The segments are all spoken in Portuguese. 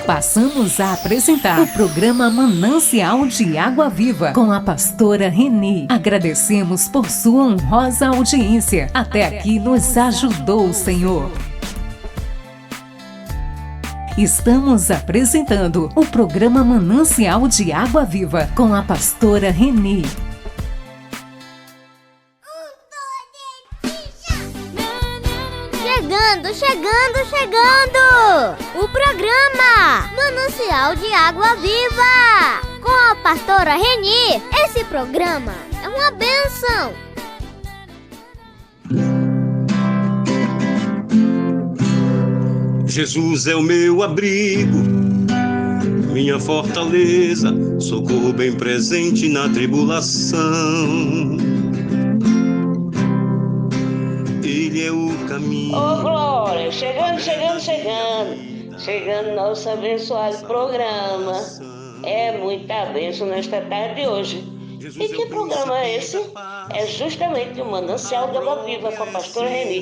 Passamos a apresentar o programa Manancial de Água Viva com a pastora Reni. Agradecemos por sua honrosa audiência. Até aqui nos ajudou o Senhor. Estamos apresentando o programa Manancial de Água Viva com a pastora Reni. Chegando! O programa Manancial de Água Viva com a pastora Reni. Esse programa é uma bênção. Jesus é o meu abrigo, minha fortaleza, socorro bem presente na tribulação. Ele é o caminho. Ô glória, chegando nosso abençoado programa. É muita bênção nesta tarde de hoje. E que programa é esse? É justamente o Manancial de Água Viva com a pastora Reni.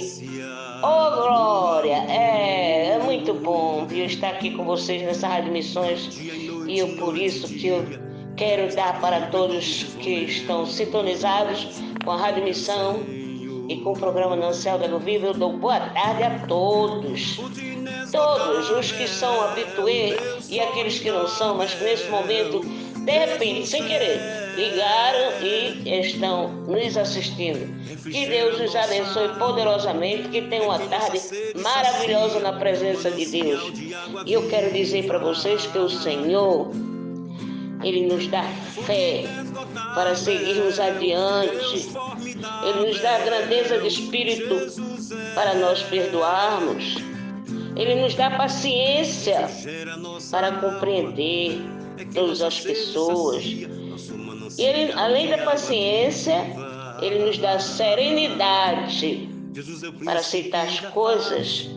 Ô glória, é muito bom eu estar aqui com vocês nessa Rádio Missões. E por isso que eu quero dar para todos que estão sintonizados com a Rádio Missão e com o programa Manancial de Água Viva, eu dou boa tarde a todos. Todos os que são habituês e aqueles que não são, mas que nesse momento, de repente, sem querer, ligaram e estão nos assistindo. Que Deus os abençoe poderosamente, que tenham uma tarde maravilhosa na presença de Deus. E eu quero dizer para vocês que o Senhor, Ele nos dá fé para seguirmos adiante. Ele nos dá grandeza de espírito para nós perdoarmos. Ele nos dá paciência para compreender todas as pessoas. E Ele, além da paciência, Ele nos dá serenidade para aceitar as coisas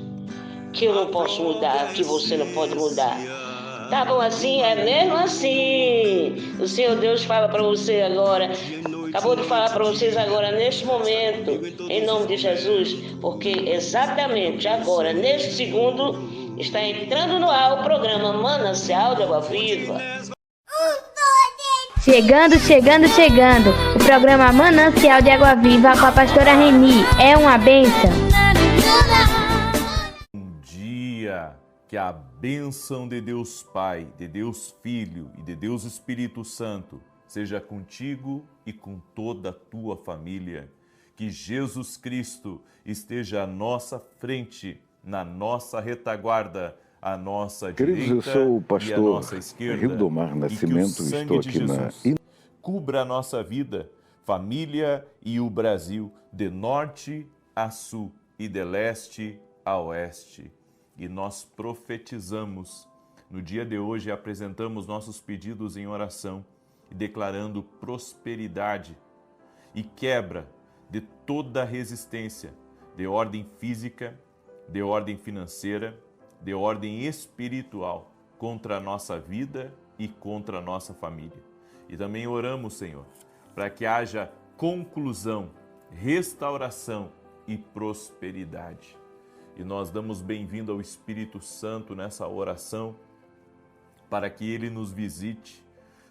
que eu não posso mudar, que você não pode mudar. Tá bom assim? É mesmo assim. O Senhor Deus fala para você agora, acabou de falar para vocês agora, neste momento, em nome de Jesus, porque exatamente agora, neste segundo, está entrando no ar o programa Manancial de Água Viva. Chegando. O programa Manancial de Água Viva com a pastora Reni. É uma bênção. Um dia que a bênção de Deus Pai, de Deus Filho e de Deus Espírito Santo seja contigo e com toda a tua família. Que Jesus Cristo esteja à nossa frente, na nossa retaguarda, à nossa direita, eu sou o pastor e à nossa esquerda. Rildomar Nascimento, estou aqui Cubra a nossa vida, família e o Brasil, de norte a sul e de leste a oeste. E nós profetizamos. No dia de hoje apresentamos nossos pedidos em oração e declarando prosperidade e quebra de toda resistência de ordem física, de ordem financeira, de ordem espiritual contra a nossa vida e contra a nossa família. E também oramos, Senhor, para que haja conclusão, restauração e prosperidade. E nós damos bem-vindo ao Espírito Santo nessa oração, para que Ele nos visite,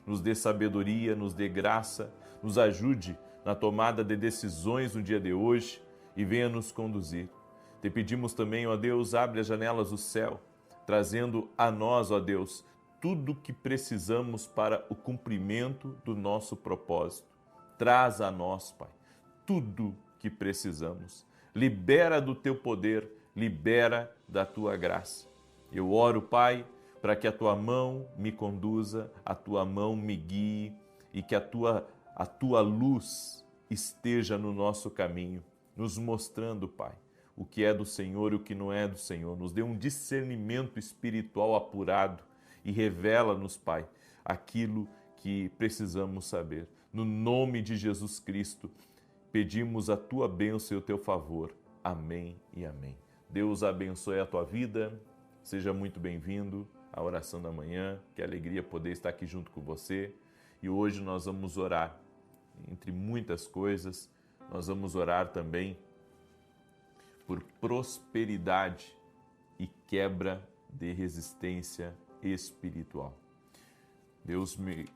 nos dê sabedoria, nos dê graça, nos ajude na tomada de decisões no dia de hoje e venha nos conduzir. Te pedimos também, ó Deus, abre as janelas do céu, trazendo a nós, ó Deus, tudo que precisamos para o cumprimento do nosso propósito. Traz a nós, Pai, tudo que precisamos. Libera do teu poder, libera da tua graça. Eu oro, Pai, para que a tua mão me conduza, a tua mão me guie e que a tua luz esteja no nosso caminho, nos mostrando, Pai, o que é do Senhor e o que não é do Senhor. Nos dê um discernimento espiritual apurado e revela-nos, Pai, aquilo que precisamos saber. No nome de Jesus Cristo, pedimos a tua bênção e o teu favor. Amém e amém. Deus abençoe a tua vida. Seja muito bem-vindo à oração da manhã. Que alegria poder estar aqui junto com você. E hoje nós vamos orar, entre muitas coisas, nós vamos orar também por prosperidade e quebra de resistência espiritual. Deus me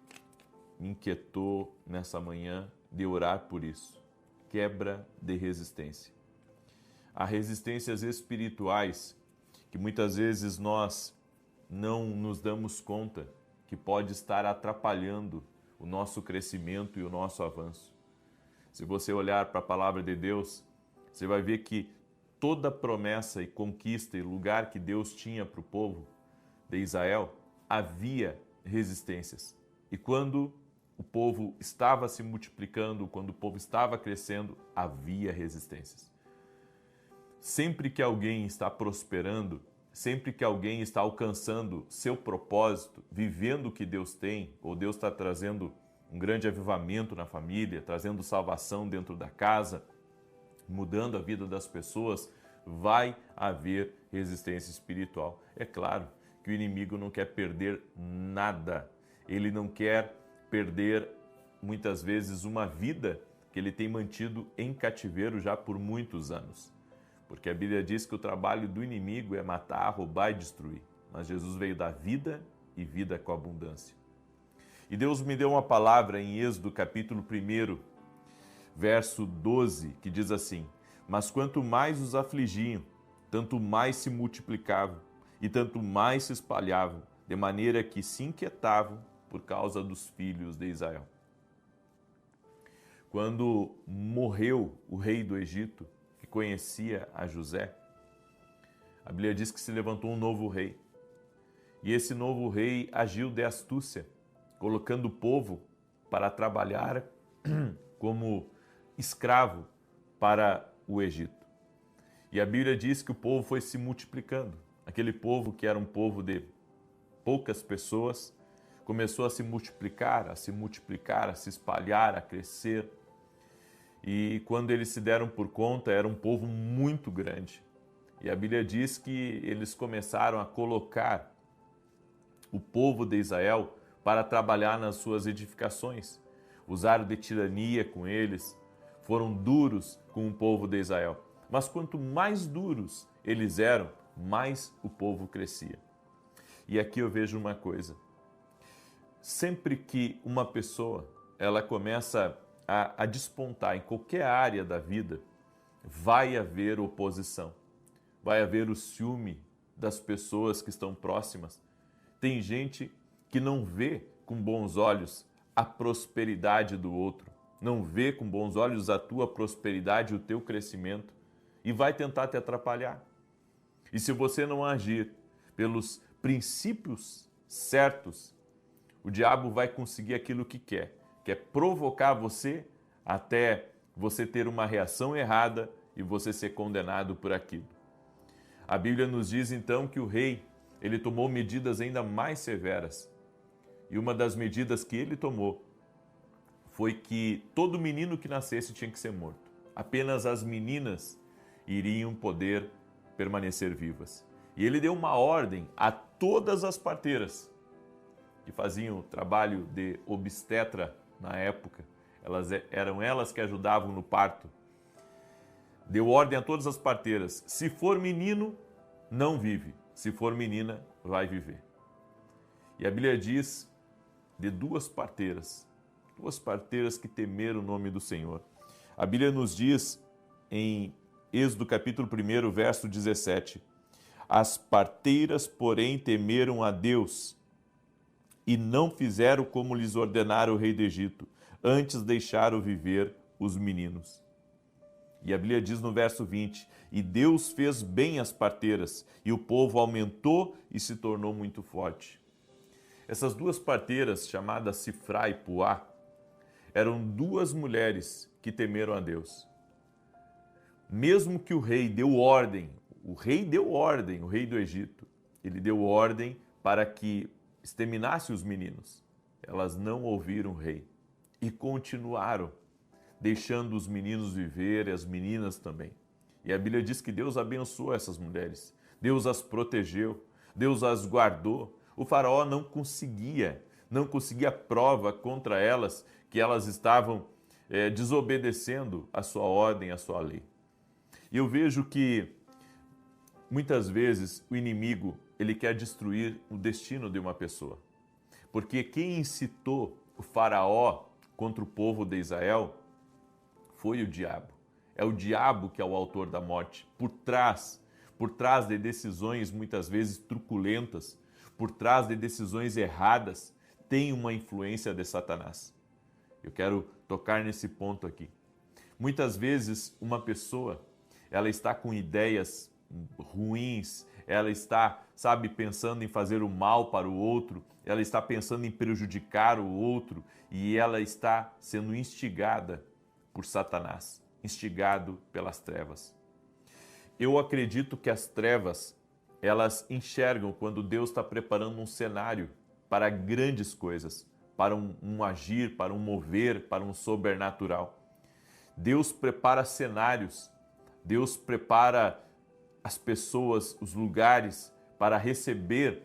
inquietou nessa manhã de orar por isso. Quebra de resistência. Há resistências espirituais que muitas vezes nós não nos damos conta que pode estar atrapalhando o nosso crescimento e o nosso avanço. Se você olhar para a palavra de Deus, você vai ver que toda promessa e conquista e lugar que Deus tinha para o povo de Israel, havia resistências. E quando o povo estava se multiplicando, quando o povo estava crescendo, havia resistências. Sempre que alguém está prosperando, sempre que alguém está alcançando seu propósito, vivendo o que Deus tem, ou Deus está trazendo um grande avivamento na família, trazendo salvação dentro da casa, mudando a vida das pessoas, vai haver resistência espiritual. É claro que o inimigo não quer perder nada. Ele não quer perder, muitas vezes, uma vida que ele tem mantido em cativeiro já por muitos anos. Porque a Bíblia diz que o trabalho do inimigo é matar, roubar e destruir. Mas Jesus veio dar vida e vida com abundância. E Deus me deu uma palavra em Êxodo capítulo 1, verso 12, que diz assim: mas quanto mais os afligiam, tanto mais se multiplicavam e tanto mais se espalhavam, de maneira que se inquietavam por causa dos filhos de Israel. Quando morreu o rei do Egito, que conhecia a José, a Bíblia diz que se levantou um novo rei. E esse novo rei agiu de astúcia, colocando o povo para trabalhar como escravo para o Egito. E a Bíblia diz que o povo foi se multiplicando. Aquele povo que era um povo de poucas pessoas, começou a se multiplicar, a se espalhar, a crescer. E quando eles se deram por conta, era um povo muito grande. E a Bíblia diz que eles começaram a colocar o povo de Israel para trabalhar nas suas edificações. Usaram de tirania com eles, foram duros com o povo de Israel. Mas quanto mais duros eles eram, mais o povo crescia. E aqui eu vejo uma coisa. Sempre que uma pessoa ela começa a despontar em qualquer área da vida, vai haver oposição. Vai haver o ciúme das pessoas que estão próximas. Tem gente que não vê com bons olhos a prosperidade do outro, não vê com bons olhos a tua prosperidade, o teu crescimento, e vai tentar te atrapalhar. E se você não agir pelos princípios certos, o diabo vai conseguir aquilo que quer provocar você até você ter uma reação errada e você ser condenado por aquilo. A Bíblia nos diz então que o rei, ele tomou medidas ainda mais severas. E uma das medidas que ele tomou foi que todo menino que nascesse tinha que ser morto. Apenas as meninas iriam poder permanecer vivas. E ele deu uma ordem a todas as parteiras que faziam o trabalho de obstetra na época. Eram elas que ajudavam no parto. Deu ordem a todas as parteiras: se for menino, não vive. Se for menina, vai viver. E a Bíblia diz de duas parteiras que temeram o nome do Senhor. A Bíblia nos diz em Êxodo capítulo 1, verso 17: as parteiras, porém, temeram a Deus e não fizeram como lhes ordenara o rei do Egito, antes deixaram viver os meninos. E a Bíblia diz no verso 20: e Deus fez bem as parteiras, e o povo aumentou e se tornou muito forte. Essas duas parteiras, chamadas Sifrá e Puá, eram duas mulheres que temeram a Deus. Mesmo que o rei deu ordem, o rei do Egito, ele deu ordem para que exterminasse os meninos. Elas não ouviram o rei e continuaram, deixando os meninos viver e as meninas também. E a Bíblia diz que Deus abençoou essas mulheres, Deus as protegeu, Deus as guardou. O faraó não conseguia prova contra elas que elas estavam desobedecendo a sua ordem, a sua lei. E eu vejo que Muitas vezes o inimigo, ele quer destruir o destino de uma pessoa. Porque quem incitou o faraó contra o povo de Israel foi o diabo. É o diabo que é o autor da morte. Por trás de decisões muitas vezes truculentas, por trás de decisões erradas, tem uma influência de Satanás. Eu quero tocar nesse ponto aqui. Muitas vezes uma pessoa, ela está com ideias ruins, ela está, pensando em fazer o mal para o outro, ela está pensando em prejudicar o outro e ela está sendo instigada por Satanás, instigado pelas trevas. Eu acredito que as trevas, elas enxergam quando Deus está preparando um cenário para grandes coisas, para um agir, para um mover, para um sobrenatural. Deus prepara cenários, Deus prepara as pessoas, os lugares para receber,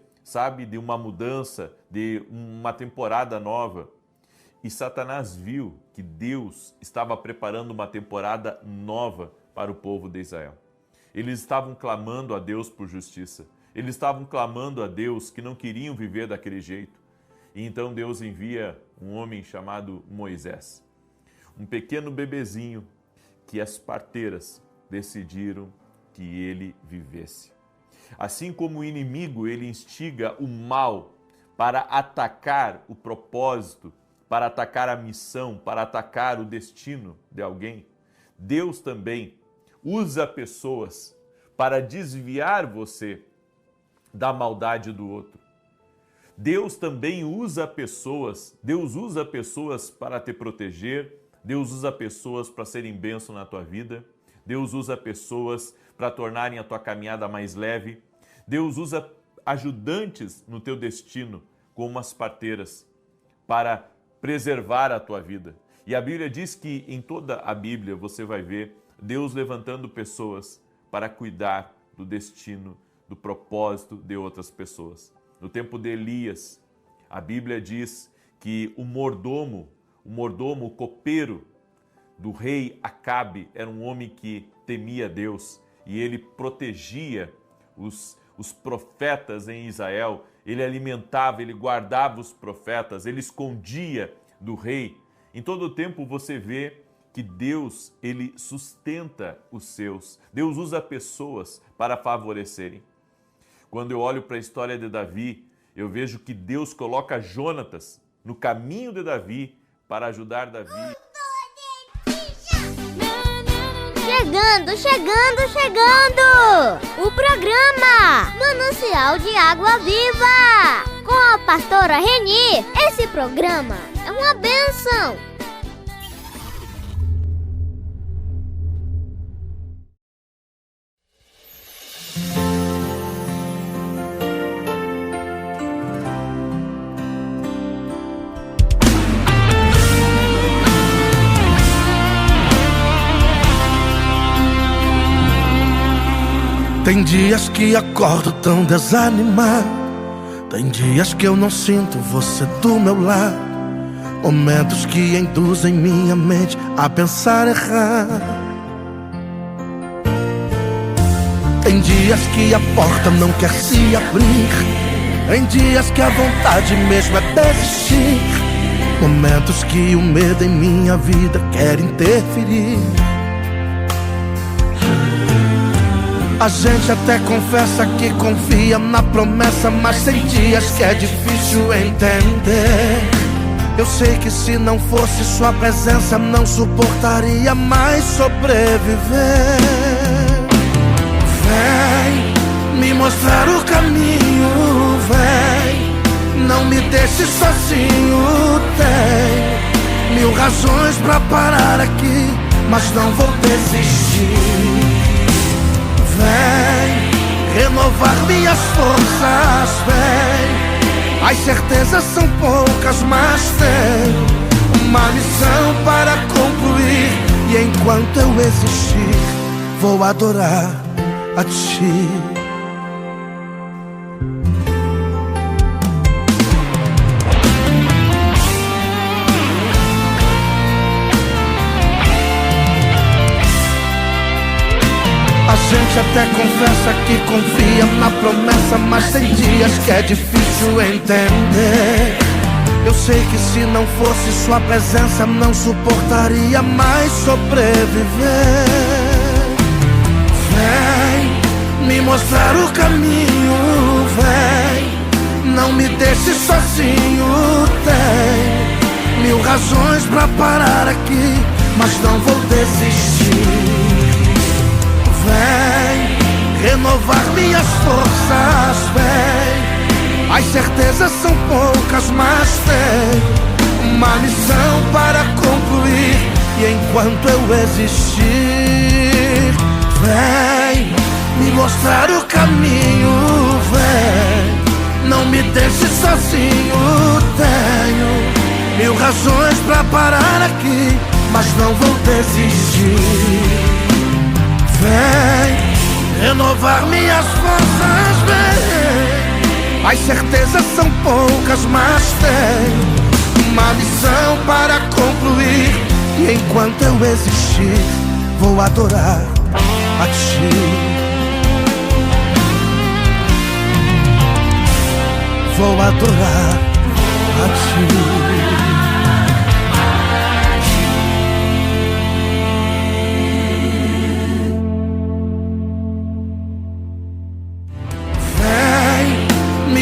de uma mudança, de uma temporada nova. E Satanás viu que Deus estava preparando uma temporada nova para o povo de Israel. Eles estavam clamando a Deus por justiça. Eles estavam clamando a Deus que não queriam viver daquele jeito. E então Deus envia um homem chamado Moisés. Um pequeno bebezinho que as parteiras decidiram que ele vivesse. Assim como o inimigo, ele instiga o mal para atacar o propósito, para atacar a missão, para atacar o destino de alguém, Deus também usa pessoas para desviar você da maldade do outro. Deus também usa pessoas, Deus usa pessoas para te proteger, Deus usa pessoas para serem bênção na tua vida, Deus usa pessoas para tornarem a tua caminhada mais leve, Deus usa ajudantes no teu destino, como as parteiras, para preservar a tua vida. E a Bíblia diz que em toda a Bíblia você vai ver Deus levantando pessoas para cuidar do destino, do propósito de outras pessoas. No tempo de Elias, a Bíblia diz que o mordomo, o copeiro do rei Acabe, era um homem que temia Deus e ele protegia os profetas em Israel, ele alimentava, ele guardava os profetas, ele escondia do rei. Em todo o tempo você vê que Deus, ele sustenta os seus. Deus usa pessoas para favorecerem. Quando eu olho para a história de Davi, eu vejo que Deus coloca Jonatas no caminho de Davi para ajudar Davi. Chegando! O programa Manancial de Água Viva, com a pastora Reni. Esse programa é uma bênção. Tem dias que acordo tão desanimado, tem dias que eu não sinto você do meu lado, momentos que induzem minha mente a pensar errado. Tem dias que a porta não quer se abrir, tem dias que a vontade mesmo é desistir, momentos que o medo em minha vida quer interferir. A gente até confessa que confia na promessa, mas tem dias que é difícil entender. Eu sei que se não fosse sua presença, não suportaria mais sobreviver. Vem me mostrar o caminho, vem, não me deixe sozinho. Tem 1000 razões pra parar aqui, mas não vou desistir. Vem renovar minhas forças, vem. As certezas são poucas, mas tem uma missão para concluir. E enquanto eu existir, vou adorar a Ti. Às gente até confessa que confia na promessa, mas tem dias que é difícil entender. Eu sei que se não fosse sua presença, não suportaria mais sobreviver. Vem me mostrar o caminho, vem, não me deixe sozinho. Tem 1000 razões pra parar aqui, mas não vou desistir. Vem renovar minhas forças, vem. As certezas são poucas, mas tem uma missão para concluir. E enquanto eu existir, vem me mostrar o caminho, vem, não me deixe sozinho. Tenho 1000 razões pra parar aqui, mas não vou desistir. Vem renovar minhas forças, vem. As certezas são poucas, mas tem uma missão para concluir. E enquanto eu existir, vou adorar a Ti. Vou adorar a Ti.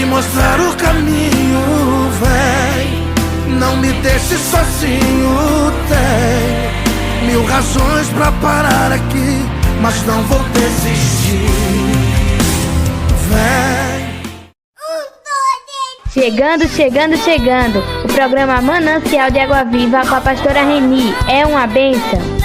Mostrar o caminho, vem, não me deixe sozinho. Tem 1000 razões pra parar aqui, mas não vou desistir. Vem. Chegando, o programa Manancial de Água Viva com a pastora Reni. É uma bênção.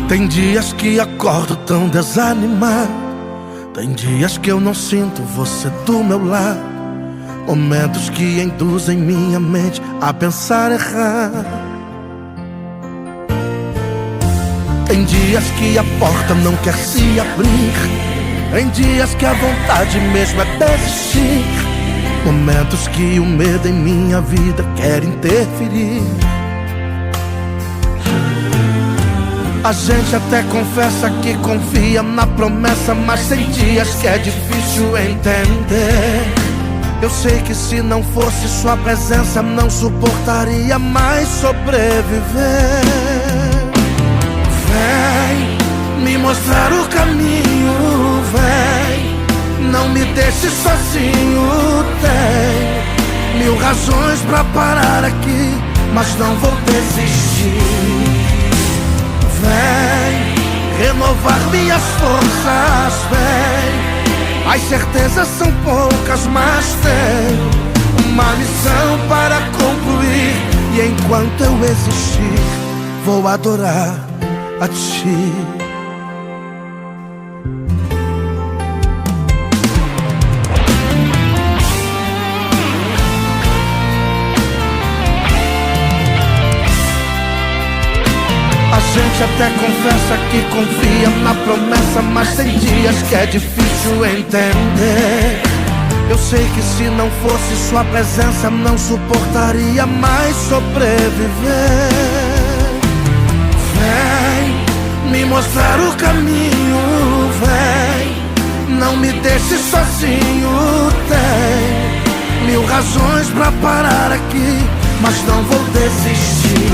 Tem dias que acordo tão desanimado, tem dias que eu não sinto você do meu lado, momentos que induzem minha mente a pensar errado. Tem dias que a porta não quer se abrir, tem dias que a vontade mesmo é desistir, momentos que o medo em minha vida quer interferir. A gente até confessa que confia na promessa, mas tem dias que é difícil entender. Eu sei que se não fosse sua presença, não suportaria mais sobreviver. Vem me mostrar o caminho, vem, não me deixe sozinho. Tem 1000 razões pra parar aqui, mas não vou desistir. Vem renovar minhas forças, vem. As certezas são poucas, mas tem uma missão para concluir. E enquanto eu existir, vou adorar a Ti. A gente até confessa que confia na promessa, mas tem dias que é difícil entender. Eu sei que se não fosse sua presença, não suportaria mais sobreviver. Vem me mostrar o caminho, vem, não me deixe sozinho. Tem 1000 razões pra parar aqui, mas não vou desistir.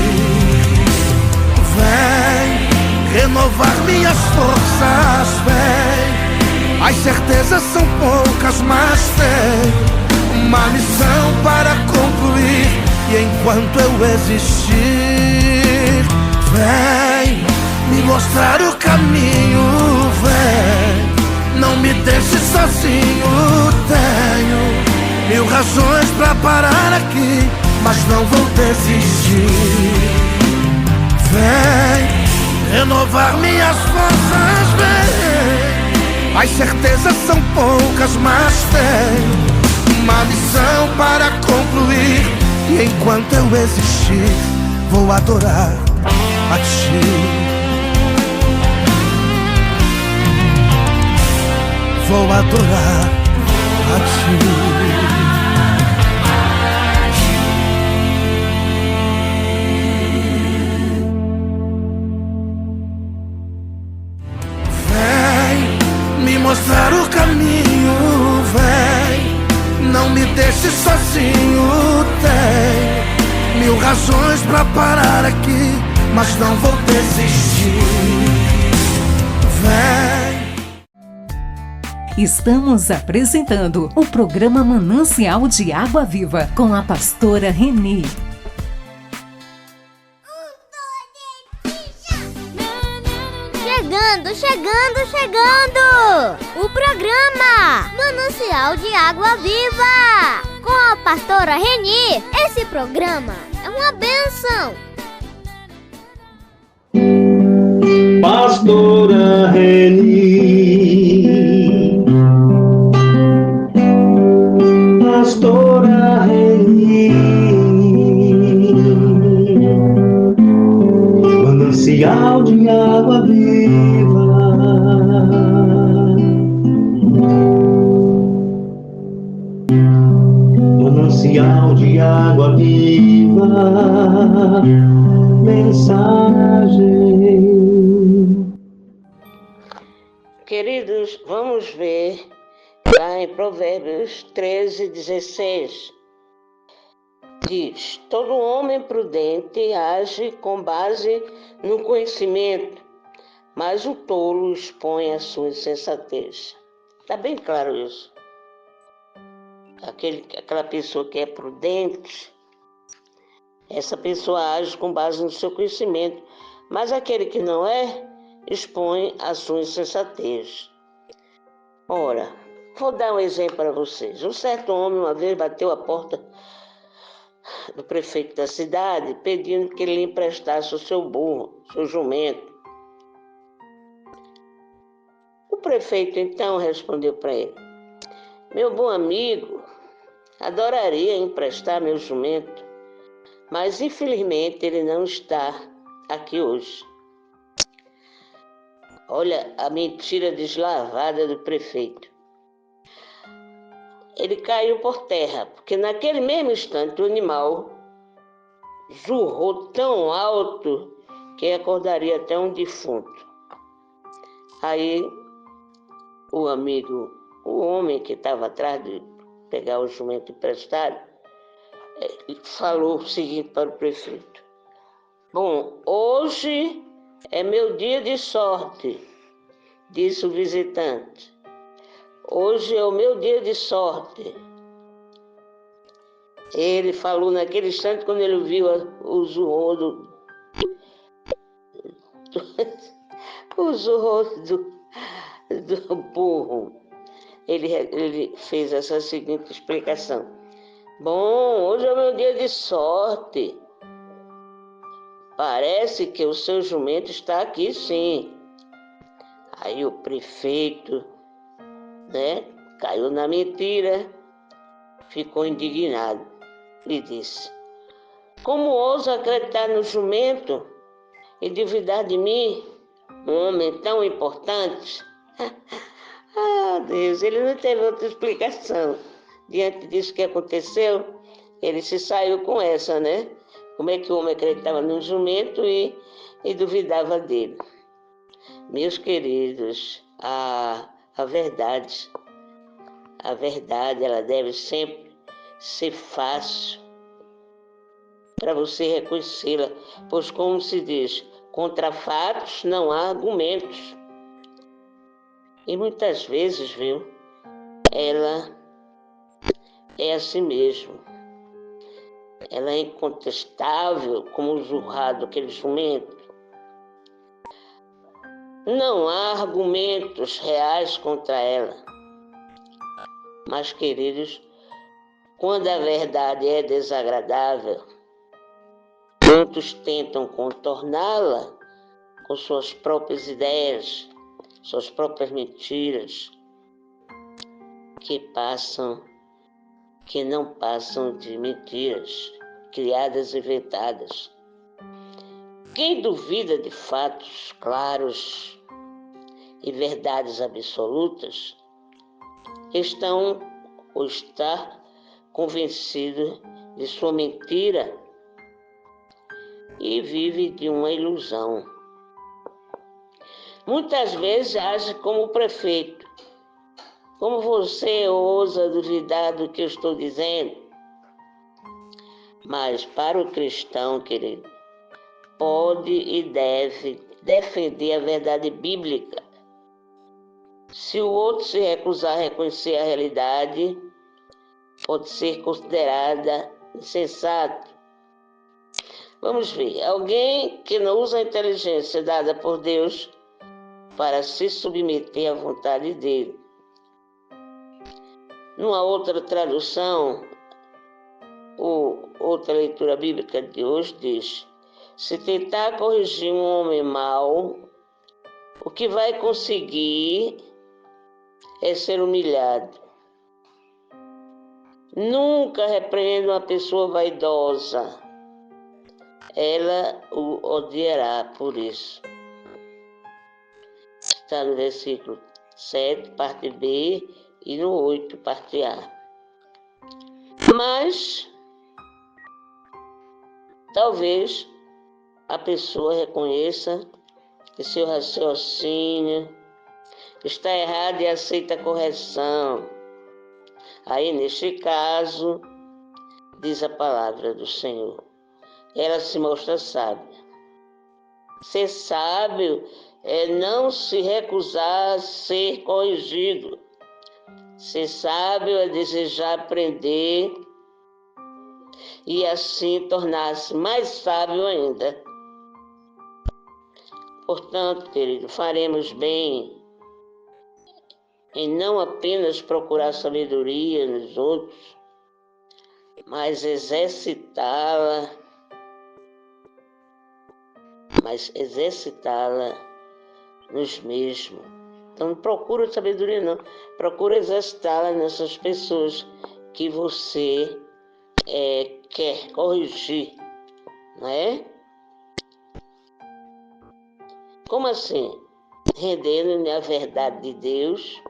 Vem renovar minhas forças, vem. As certezas são poucas, mas tem uma missão para concluir. E enquanto eu existir, vem me mostrar o caminho, vem, não me deixe sozinho. Tenho 1000 razões pra parar aqui, mas não vou desistir. Vem renovar minhas forças, vem. As certezas são poucas, mas tem uma missão para concluir. E enquanto eu existir, vou adorar a ti. Vou adorar a ti. Mostrar o caminho, vem. Não me deixe sozinho, tem 1000 razões pra parar aqui, mas não vou desistir. Vem. Estamos apresentando o programa Manancial de Água Viva com a pastora Reni. Chegando! O programa Manancial de Água Viva com a pastora Reni. Esse programa é uma bênção. Pastora Reni, pastora Reni, manancial de água viva. Manancial de água viva, mensagem. Queridos, vamos ver lá em Provérbios 13:16. Diz: todo homem prudente age com base no conhecimento, mas o tolo expõe a sua insensatez. Está bem claro isso. Aquela pessoa que é prudente, essa pessoa age com base no seu conhecimento, mas aquele que não é, expõe a sua insensatez. Ora, vou dar um exemplo para vocês. Um certo homem uma vez bateu a porta do prefeito da cidade pedindo que ele lhe emprestasse o seu burro, seu jumento. O prefeito então respondeu para ele: meu bom amigo, adoraria emprestar meu jumento, mas infelizmente ele não está aqui hoje. Olha a mentira deslavada do prefeito. Ele caiu por terra, porque naquele mesmo instante o animal zurrou tão alto que acordaria até um defunto. Aí o homem que estava atrás de pegar o jumento emprestado, falou o seguinte para o prefeito: bom, hoje é meu dia de sorte, disse o visitante. Hoje é o meu dia de sorte. Ele falou naquele instante quando ele viu o zurro do burro. Ele fez essa seguinte explicação: bom, hoje é o meu dia de sorte. Parece que o seu jumento está aqui, sim. Aí o prefeito, caiu na mentira, ficou indignado e disse: como ousa acreditar no jumento e duvidar de mim, um homem tão importante? Ah, Deus, ele não teve outra explicação. Diante disso que aconteceu, ele se saiu com essa, né? Como é que o homem acreditava no jumento e duvidava dele? Meus queridos, a verdade, ela deve sempre ser fácil para você reconhecê-la, pois, como se diz, contra fatos não há argumentos. E muitas vezes, ela é assim mesmo. Ela é incontestável como o zurrado daquele jumento. Não há argumentos reais contra ela. Mas, queridos, quando a verdade é desagradável, muitos tentam contorná-la com suas próprias ideias, suas próprias mentiras, que não passam de mentiras. criadas e inventadas. Quem duvida de fatos claros e verdades absolutas está convencido de sua mentira e vive de uma ilusão. Muitas vezes age como o prefeito. Como você ousa duvidar do que eu estou dizendo? Mas para o cristão, querido, pode e deve defender a verdade bíblica. Se o outro se recusar a reconhecer a realidade, pode ser considerada insensato. Vamos ver, alguém que não usa a inteligência dada por Deus para se submeter à vontade dele. Numa outra tradução, ou outra leitura bíblica de hoje diz: se tentar corrigir um homem mau, o que vai conseguir é ser humilhado. Nunca repreenda uma pessoa vaidosa. Ela o odiará por isso. Está no versículo 7, parte B, e no 8, parte A. Mas, talvez a pessoa reconheça que seu raciocínio está errado e aceita a correção. Aí, neste caso, diz a palavra do Senhor, ela se mostra sábia. Ser sábio é não se recusar a ser corrigido. Ser sábio é desejar aprender e assim tornar-se mais sábio ainda. Portanto, querido, faremos bem em não apenas procurar sabedoria nos outros, mas exercitá-la nos mesmos. Então não procura sabedoria não, procura exercitá-la nessas pessoas que você quer corrigir, não é? Como assim? Rendendo-lhe a verdade de Deus,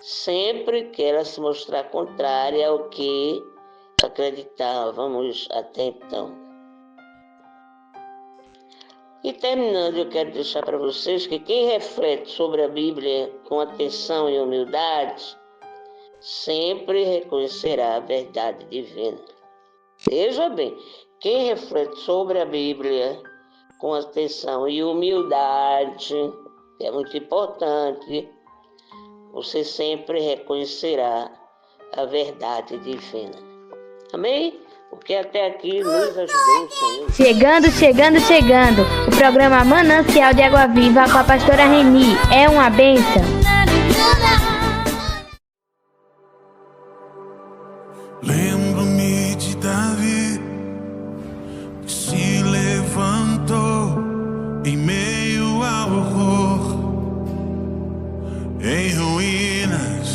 sempre que ela se mostrar contrária ao que acreditávamos até então. E terminando, eu quero deixar para vocês que quem reflete sobre a Bíblia com atenção e humildade, sempre reconhecerá a verdade divina. Veja bem, quem reflete sobre a Bíblia com atenção e humildade, é muito importante, você sempre reconhecerá a verdade divina. Amém? Porque até aqui nos ajudou o Senhor. Chegando. O programa Manancial de Água Viva com a pastora Reni. É uma bênção. Lembro-me de Davi, que se levantou em meio ao horror, em ruínas,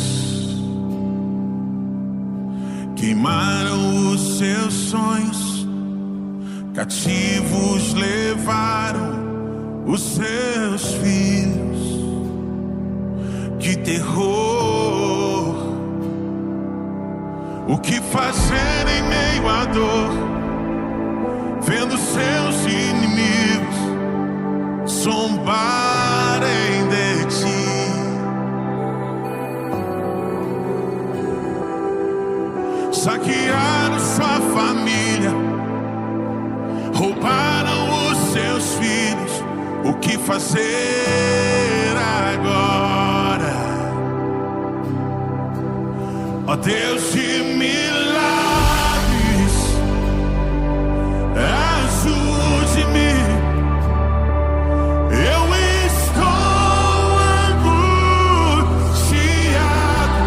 queimaram os seus sonhos, cativos levaram os seus filhos. Que terror! O que fazer em meio à dor, vendo seus inimigos zombarem de ti? Saquearam sua família, roubaram os seus filhos. O que fazer agora? Ó Deus de milagres, ajude-me. Eu estou angustiado.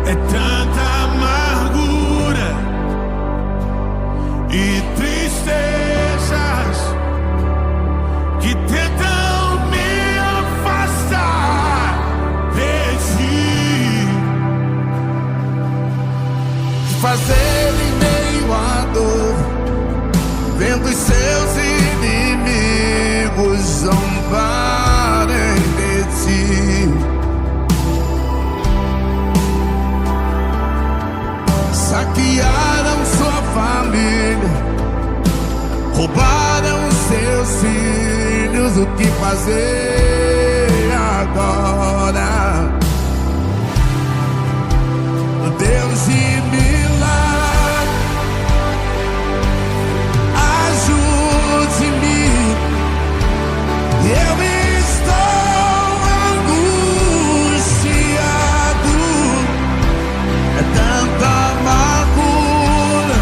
É tanta amargura e tristezas que tentam me afastar de ti. roubaram seus filhos, o que fazer agora? Deus de milagre, ajude-me. Eu estou angustiado, é tanta amargura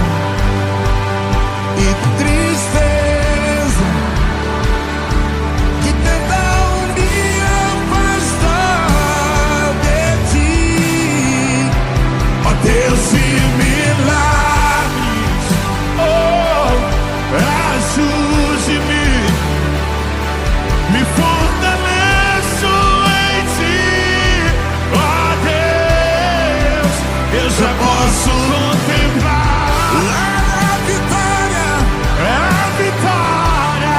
e tristeza que tentam me afastar de ti. Ó Deus de milagres, oh, ajude-me, me fortaleço em ti. Ó Deus, eu já posso contemplar a vitória,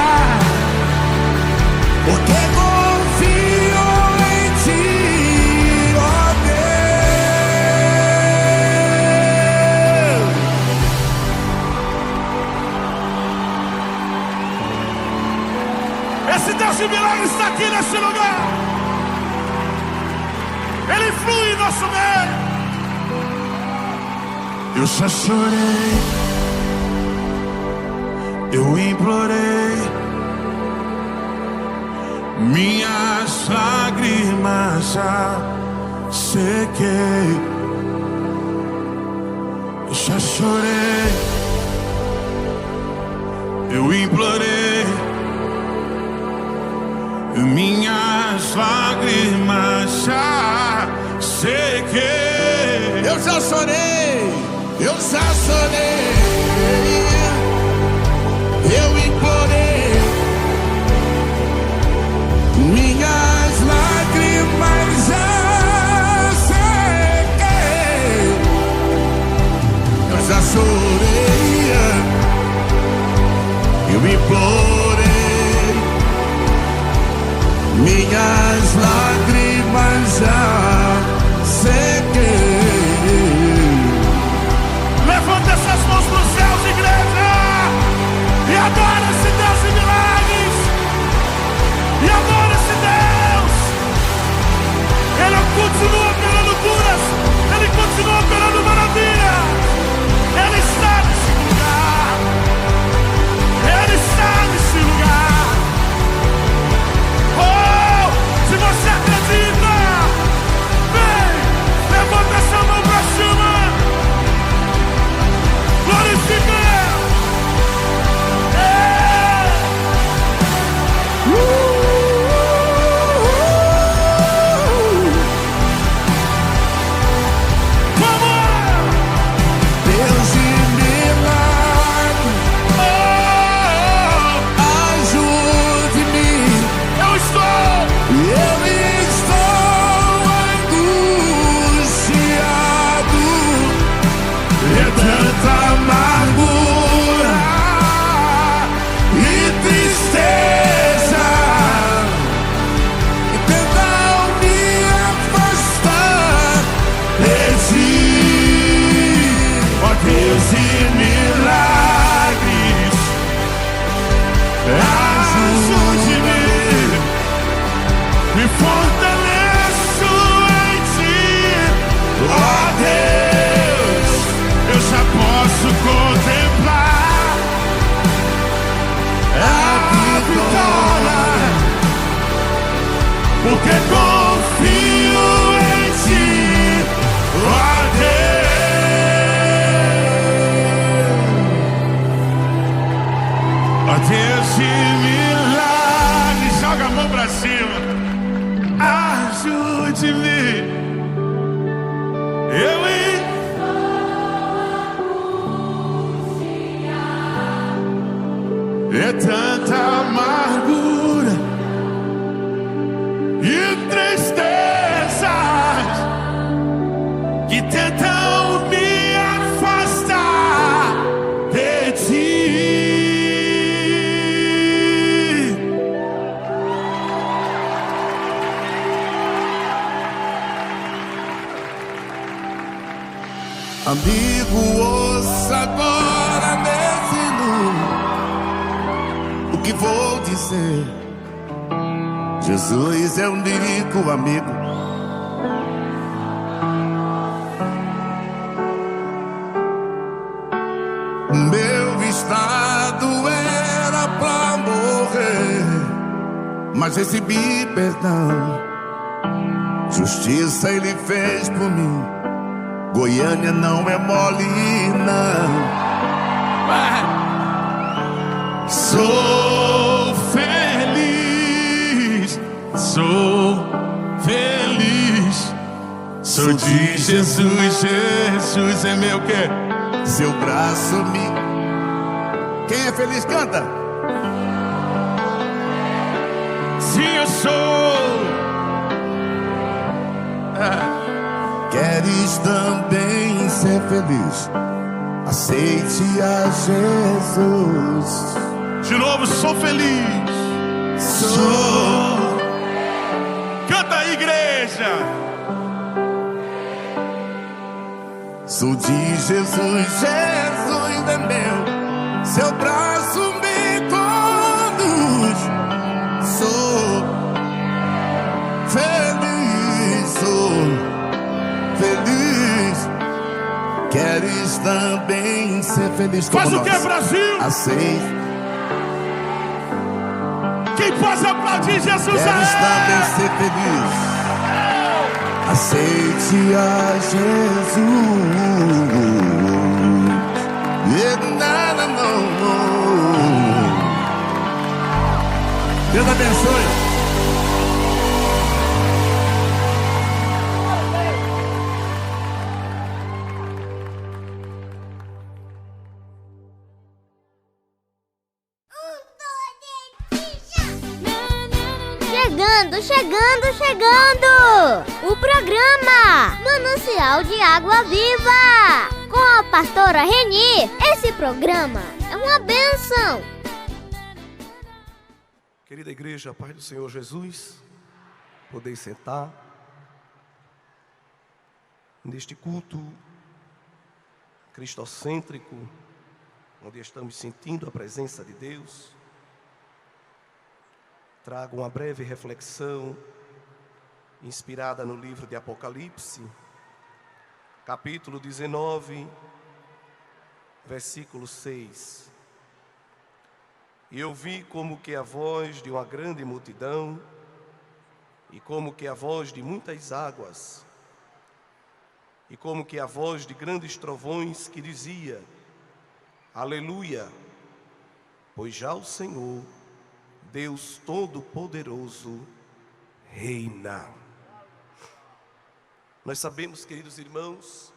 porque confio em ti. Ó Deus, esse Deus de milagres está aqui nesse lugar. Ele flui em nosso meio. Eu já chorei, eu implorei, minhas lágrimas já sequei. Eu já chorei, eu implorei, minhas lágrimas já sequei. Eu já chorei, eu já chorei, eu implorei, minhas lágrimas já sequei. Eu já chorei, eu implorei, minhas lágrimas já sequei. Levanta essas mãos para os céus, igreja, e adora esse Deus de milagres, e adora esse Deus. Ele continua operando curas, Ele continua operando maravilhas. Ele está nesse lugar, Ele está nesse lugar. Oh, se você acredita, vem, levanta essa mão para cima, glorifica Ele. Deus de milagre, oh, ajude-me. Eu estou angustiado, é tanta amargura e tristeza que tentam me afastar de ti. Ó Deus de milagres, ajude-me, me fortaleço em ti. Ó Deus, eu já posso contemplar a vitória, porque confio em ti. Ó Deus, ó Deus de milagres, joga a mão pra cima, ajude-me. É tanta amargura e tristezas que tentam me afastar de ti. Amigo, ouça agora nesse lugar. que vou dizer. Jesus é o único amigo. Meu estado era pra morrer, mas recebi perdão. Justiça ele fez por mim. Goiânia não é mole, não. Sou feliz, sou feliz. Sou de Jesus, Jesus é meu quê? Seu braço me... Quem é feliz canta. Sim, eu sou. Queres também ser feliz? Aceite a Jesus. De novo, sou feliz. Sou. Canta aí, igreja. Sou de Jesus, Jesus é meu. Seu braço me conduz. Sou feliz, sou feliz. Queres também ser feliz como faz nós? O que, Brasil? Aceite. Quem pode aplaudir Jesus? Queres também ser feliz? Aceite a Jesus. Deus abençoe. Chegando! O programa Manancial de Água Viva com a pastora Reni. Esse programa é uma bênção. Querida igreja, paz do Senhor Jesus, podeis sentar neste culto cristocêntrico, onde estamos sentindo a presença de Deus. Trago uma breve reflexão inspirada no livro de Apocalipse, capítulo 19, versículo 6. E eu vi como que a voz de uma grande multidão, e como que a voz de muitas águas, e como que a voz de grandes trovões que dizia: Aleluia, pois já o Senhor, Deus Todo-Poderoso, reina. Nós sabemos, queridos irmãos,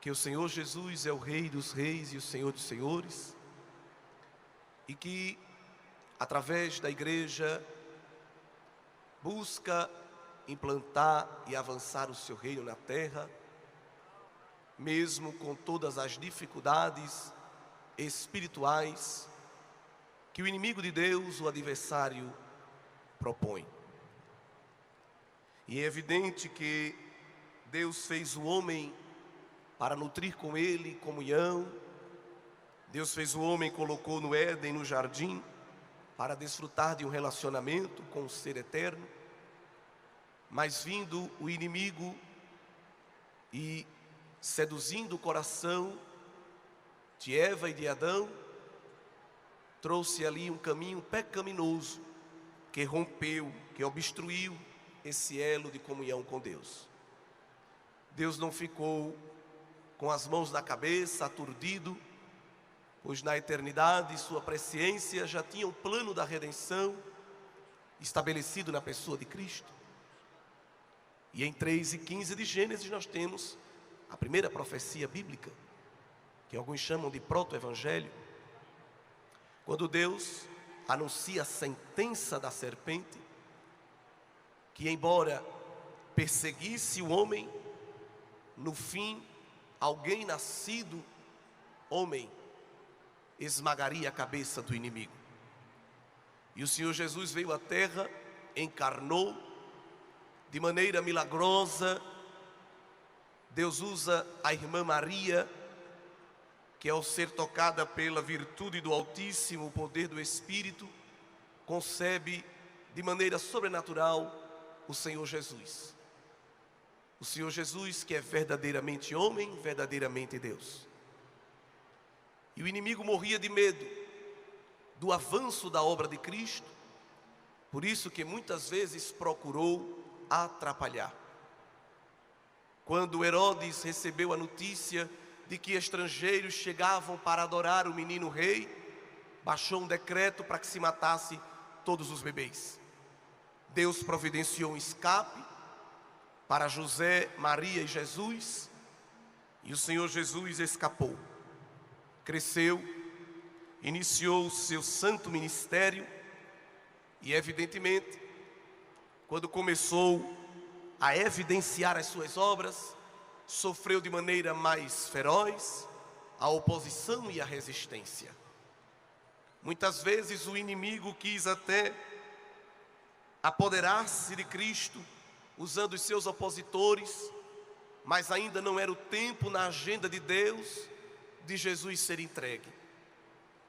que o Senhor Jesus é o Rei dos Reis e o Senhor dos Senhores, e que, através da igreja, busca implantar e avançar o seu reino na terra, mesmo com todas as dificuldades espirituais que o inimigo de Deus, o adversário, propõe. E é evidente que Deus fez o homem para nutrir com ele comunhão. Deus fez o homem e colocou no Éden, no jardim, para desfrutar de um relacionamento com o ser eterno. Mas vindo o inimigo e seduzindo o coração de Eva e de Adão, trouxe ali um caminho pecaminoso que rompeu, que obstruiu esse elo de comunhão com Deus. Deus não ficou com as mãos na cabeça, aturdido, pois na eternidade sua presciência já tinha o plano da redenção estabelecido na pessoa de Cristo. E em 3:15 de Gênesis nós temos a primeira profecia bíblica, que alguns chamam de proto-evangelho, quando Deus anuncia a sentença da serpente, que embora perseguisse o homem, no fim, alguém nascido homem esmagaria a cabeça do inimigo. E o Senhor Jesus veio à terra, encarnou, de maneira milagrosa. Deus usa a irmã Maria que ao ser tocada pela virtude do Altíssimo, o poder do Espírito, concebe de maneira sobrenatural o Senhor Jesus. O Senhor Jesus que é verdadeiramente homem, verdadeiramente Deus. E o inimigo morria de medo do avanço da obra de Cristo, por isso que muitas vezes procurou atrapalhar. Quando Herodes recebeu a notícia de que estrangeiros chegavam para adorar o menino rei, baixou um decreto para que se matasse todos os bebês. Deus providenciou um escape para José, Maria e Jesus, e o Senhor Jesus escapou. Cresceu, iniciou o seu santo ministério e, evidentemente, quando começou a evidenciar as suas obras, sofreu de maneira mais feroz a oposição e a resistência. Muitas vezes o inimigo quis até apoderar-se de Cristo, usando os seus opositores, mas ainda não era o tempo na agenda de Deus de Jesus ser entregue.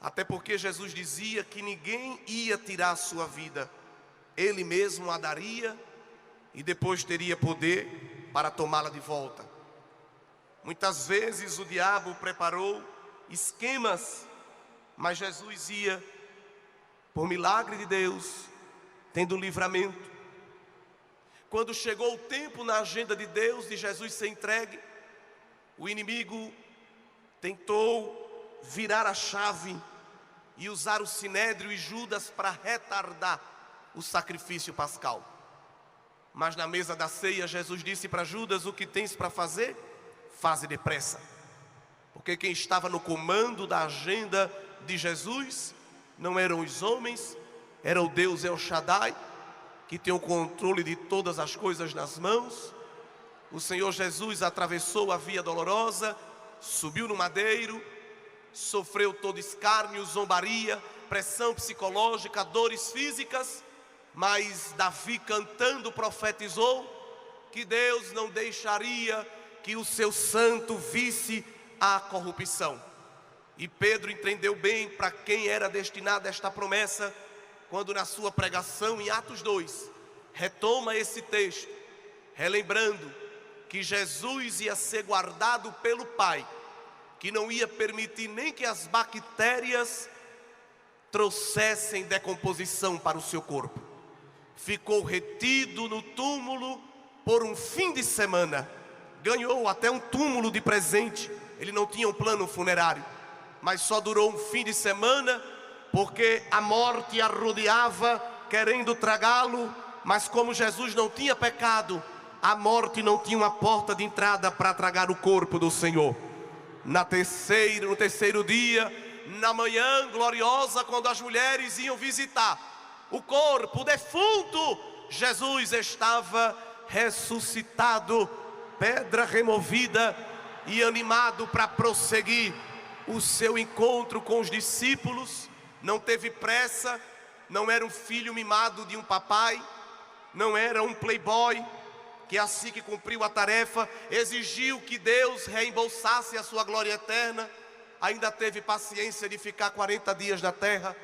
Até porque Jesus dizia que ninguém ia tirar a sua vida, Ele mesmo a daria e depois teria poder para tomá-la de volta. Muitas vezes o diabo preparou esquemas, mas Jesus ia, por milagre de Deus, tendo livramento. Quando chegou o tempo na agenda de Deus de Jesus ser entregue, o inimigo tentou virar a chave e usar o Sinédrio e Judas para retardar o sacrifício pascal. Mas na mesa da ceia, Jesus disse para Judas: o que tens para fazer, faze depressa. Porque quem estava no comando da agenda de Jesus não eram os homens, era o Deus El Shaddai, que tem o controle de todas as coisas nas mãos. O Senhor Jesus atravessou a via dolorosa, subiu no madeiro, sofreu todo escárnio, zombaria, pressão psicológica, dores físicas, mas Davi cantando profetizou que Deus não deixaria que o seu santo visse a corrupção. E Pedro entendeu bem para quem era destinada esta promessa, quando na sua pregação em Atos 2, retoma esse texto, relembrando que Jesus ia ser guardado pelo Pai, que não ia permitir nem que as bactérias trouxessem decomposição para o seu corpo. Ficou retido no túmulo por um fim de semana, ganhou até um túmulo de presente. Ele não tinha um plano funerário, mas só durou um fim de semana, porque a morte arrodeava querendo tragá-lo, mas como Jesus não tinha pecado, a morte não tinha uma porta de entrada para tragar o corpo do Senhor. No terceiro dia, na manhã gloriosa, quando as mulheres iam visitar o corpo, o defunto, Jesus estava ressuscitado, pedra removida, e animado para prosseguir o seu encontro com os discípulos. Não teve pressa, não era um filho mimado de um papai, não era um playboy, que assim que cumpriu a tarefa, exigiu que Deus reembolsasse a sua glória eterna. Ainda teve paciência de ficar 40 dias na terra,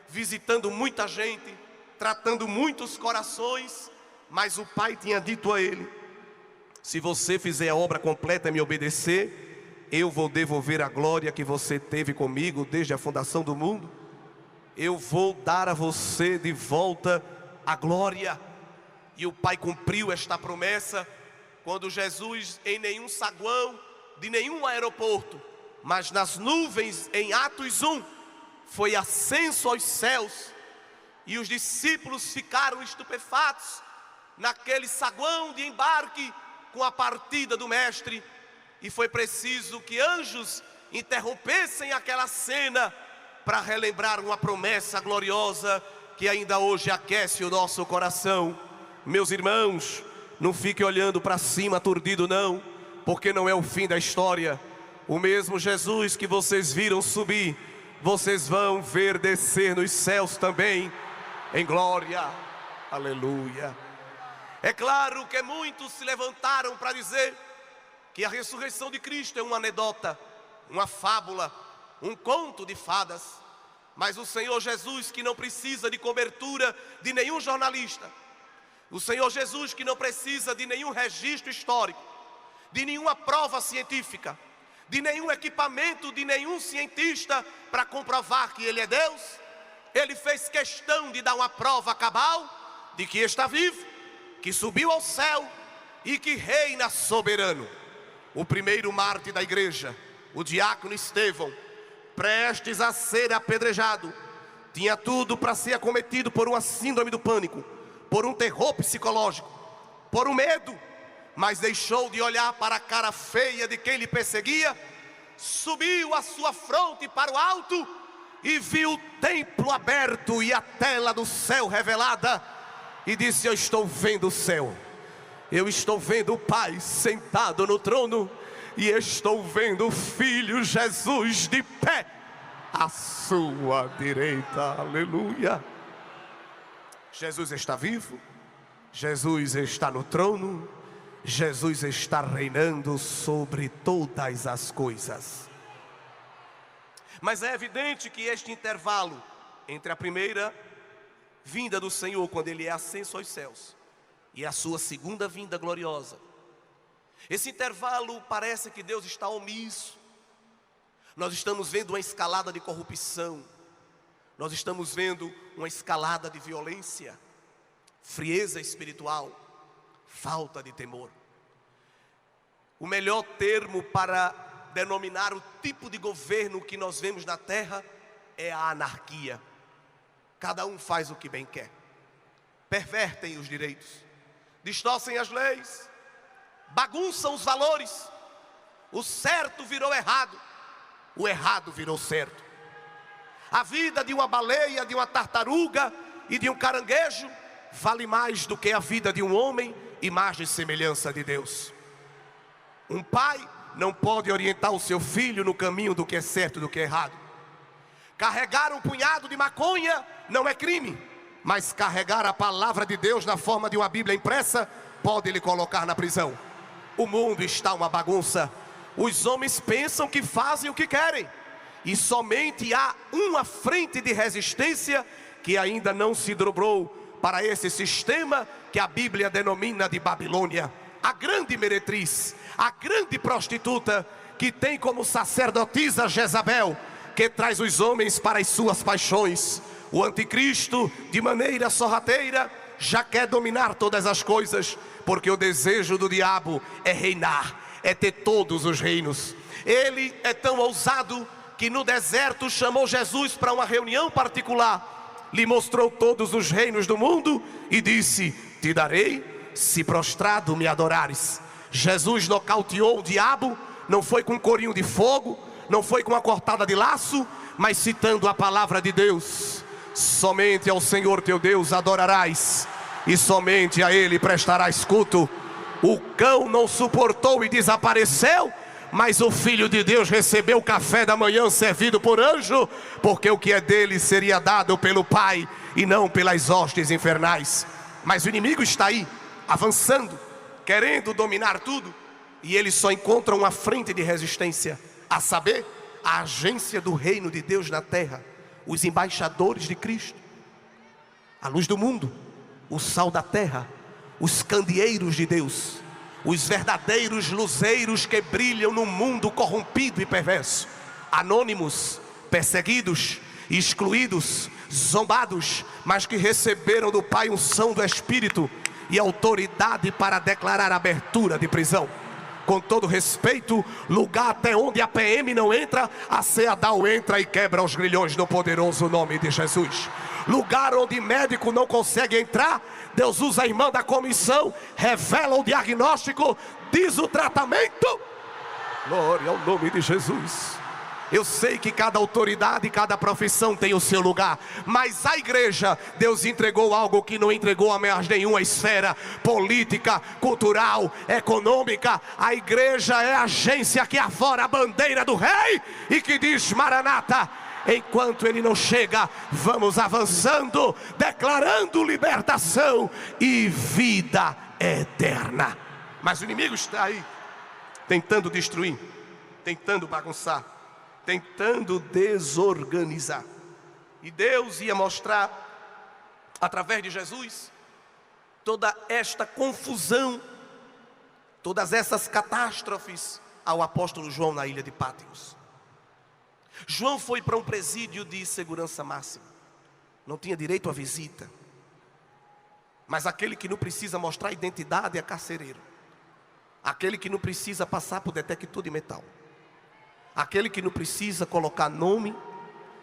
visitando muita gente, tratando muitos corações, mas o Pai tinha dito a ele: se você fizer a obra completa e me obedecer, eu vou devolver a glória que você teve comigo desde a fundação do mundo. Eu vou dar a você de volta a glória. E o Pai cumpriu esta promessa quando Jesus, em nenhum saguão de nenhum aeroporto, mas nas nuvens, em Atos 1, foi ascenso aos céus. E os discípulos ficaram estupefatos naquele saguão de embarque com a partida do Mestre. E foi preciso que anjos interrompessem aquela cena para relembrar uma promessa gloriosa que ainda hoje aquece o nosso coração. Meus irmãos, não fique olhando para cima aturdido não, porque não é o fim da história. O mesmo Jesus que vocês viram subir, vocês vão ver descer nos céus também, em glória. Aleluia. É claro que muitos se levantaram para dizer que a ressurreição de Cristo é uma anedota, uma fábula, um conto de fadas. Mas o Senhor Jesus, que não precisa de cobertura de nenhum jornalista, o Senhor Jesus que não precisa de nenhum registro histórico, de nenhuma prova científica, de nenhum equipamento, de nenhum cientista para comprovar que Ele é Deus, Ele fez questão de dar uma prova cabal de que está vivo, que subiu ao céu e que reina soberano. O primeiro mártir da igreja, o diácono Estevão, prestes a ser apedrejado, tinha tudo para ser acometido por uma síndrome do pânico, por um terror psicológico, por um medo, mas deixou de olhar para a cara feia de quem lhe perseguia, subiu a sua fronte para o alto e viu o templo aberto e a tela do céu revelada, e disse: eu estou vendo o céu, eu estou vendo o Pai sentado no trono, e estou vendo o Filho Jesus de pé à sua direita. Aleluia. Jesus está vivo, Jesus está no trono, Jesus está reinando sobre todas as coisas. Mas é evidente que este intervalo entre a primeira vinda do Senhor, quando Ele é ascenso aos céus, e a sua segunda vinda gloriosa, esse intervalo parece que Deus está omisso. Nós estamos vendo uma escalada de corrupção, nós estamos vendo uma escalada de violência, frieza espiritual, falta de temor. O melhor termo para denominar o tipo de governo que nós vemos na terra é a anarquia. Cada um faz o que bem quer, pervertem os direitos, distorcem as leis, bagunçam os valores. O certo virou errado, o errado virou certo. A vida de uma baleia, de uma tartaruga e de um caranguejo vale mais do que a vida de um homem, imagem e semelhança de Deus. Um pai não pode orientar o seu filho no caminho do que é certo e do que é errado. Carregar um punhado de maconha não é crime, mas carregar a palavra de Deus na forma de uma Bíblia impressa pode lhe colocar na prisão. O mundo está uma bagunça. Os homens pensam que fazem o que querem, e somente há uma frente de resistência que ainda não se dobrou para esse sistema que a Bíblia denomina de Babilônia. A grande meretriz, a grande prostituta, que tem como sacerdotisa Jezabel, que traz os homens para as suas paixões. O anticristo, de maneira sorrateira, já quer dominar todas as coisas, porque o desejo do diabo é reinar, é ter todos os reinos. Ele é tão ousado que no deserto chamou Jesus para uma reunião particular, lhe mostrou todos os reinos do mundo e disse: te darei se prostrado me adorares. Jesus nocauteou o diabo, não foi com um corinho de fogo, não foi com uma cortada de laço, mas citando a palavra de Deus: somente ao Senhor teu Deus adorarás, e somente a Ele prestarás culto. O cão não suportou e desapareceu, mas o Filho de Deus recebeu o café da manhã servido por anjo, porque o que é dele seria dado pelo Pai e não pelas hostes infernais. Mas o inimigo está aí, avançando, querendo dominar tudo, e ele só encontra uma frente de resistência, a saber, a agência do reino de Deus na terra, os embaixadores de Cristo, a luz do mundo, o sal da terra, os candeeiros de Deus, os verdadeiros luzeiros que brilham no mundo corrompido e perverso, anônimos, perseguidos, excluídos, zombados, mas que receberam do Pai unção do Espírito e autoridade para declarar abertura de prisão. Com todo respeito, lugar até onde a PM não entra, a CEADAL entra e quebra os grilhões no poderoso nome de Jesus. Lugar onde médico não consegue entrar, Deus usa a irmã da comissão, revela o diagnóstico, diz o tratamento. Glória ao nome de Jesus. Eu sei que cada autoridade, cada profissão tem o seu lugar, mas a igreja, Deus entregou algo que não entregou a mais nenhuma esfera política, cultural, econômica. A igreja é a agência que afora a bandeira do rei e que diz: Maranata. Enquanto ele não chega, vamos avançando, declarando libertação e vida eterna. Mas o inimigo está aí, tentando destruir, tentando bagunçar. tentando desorganizar. E Deus ia mostrar, através de Jesus, toda esta confusão, todas essas catástrofes ao apóstolo João na ilha de Pátimos. João foi para um presídio de segurança máxima. Não tinha direito à visita. Mas aquele que não precisa mostrar identidade é carcereiro. Aquele que não precisa passar por detector de metal. Aquele que não precisa colocar nome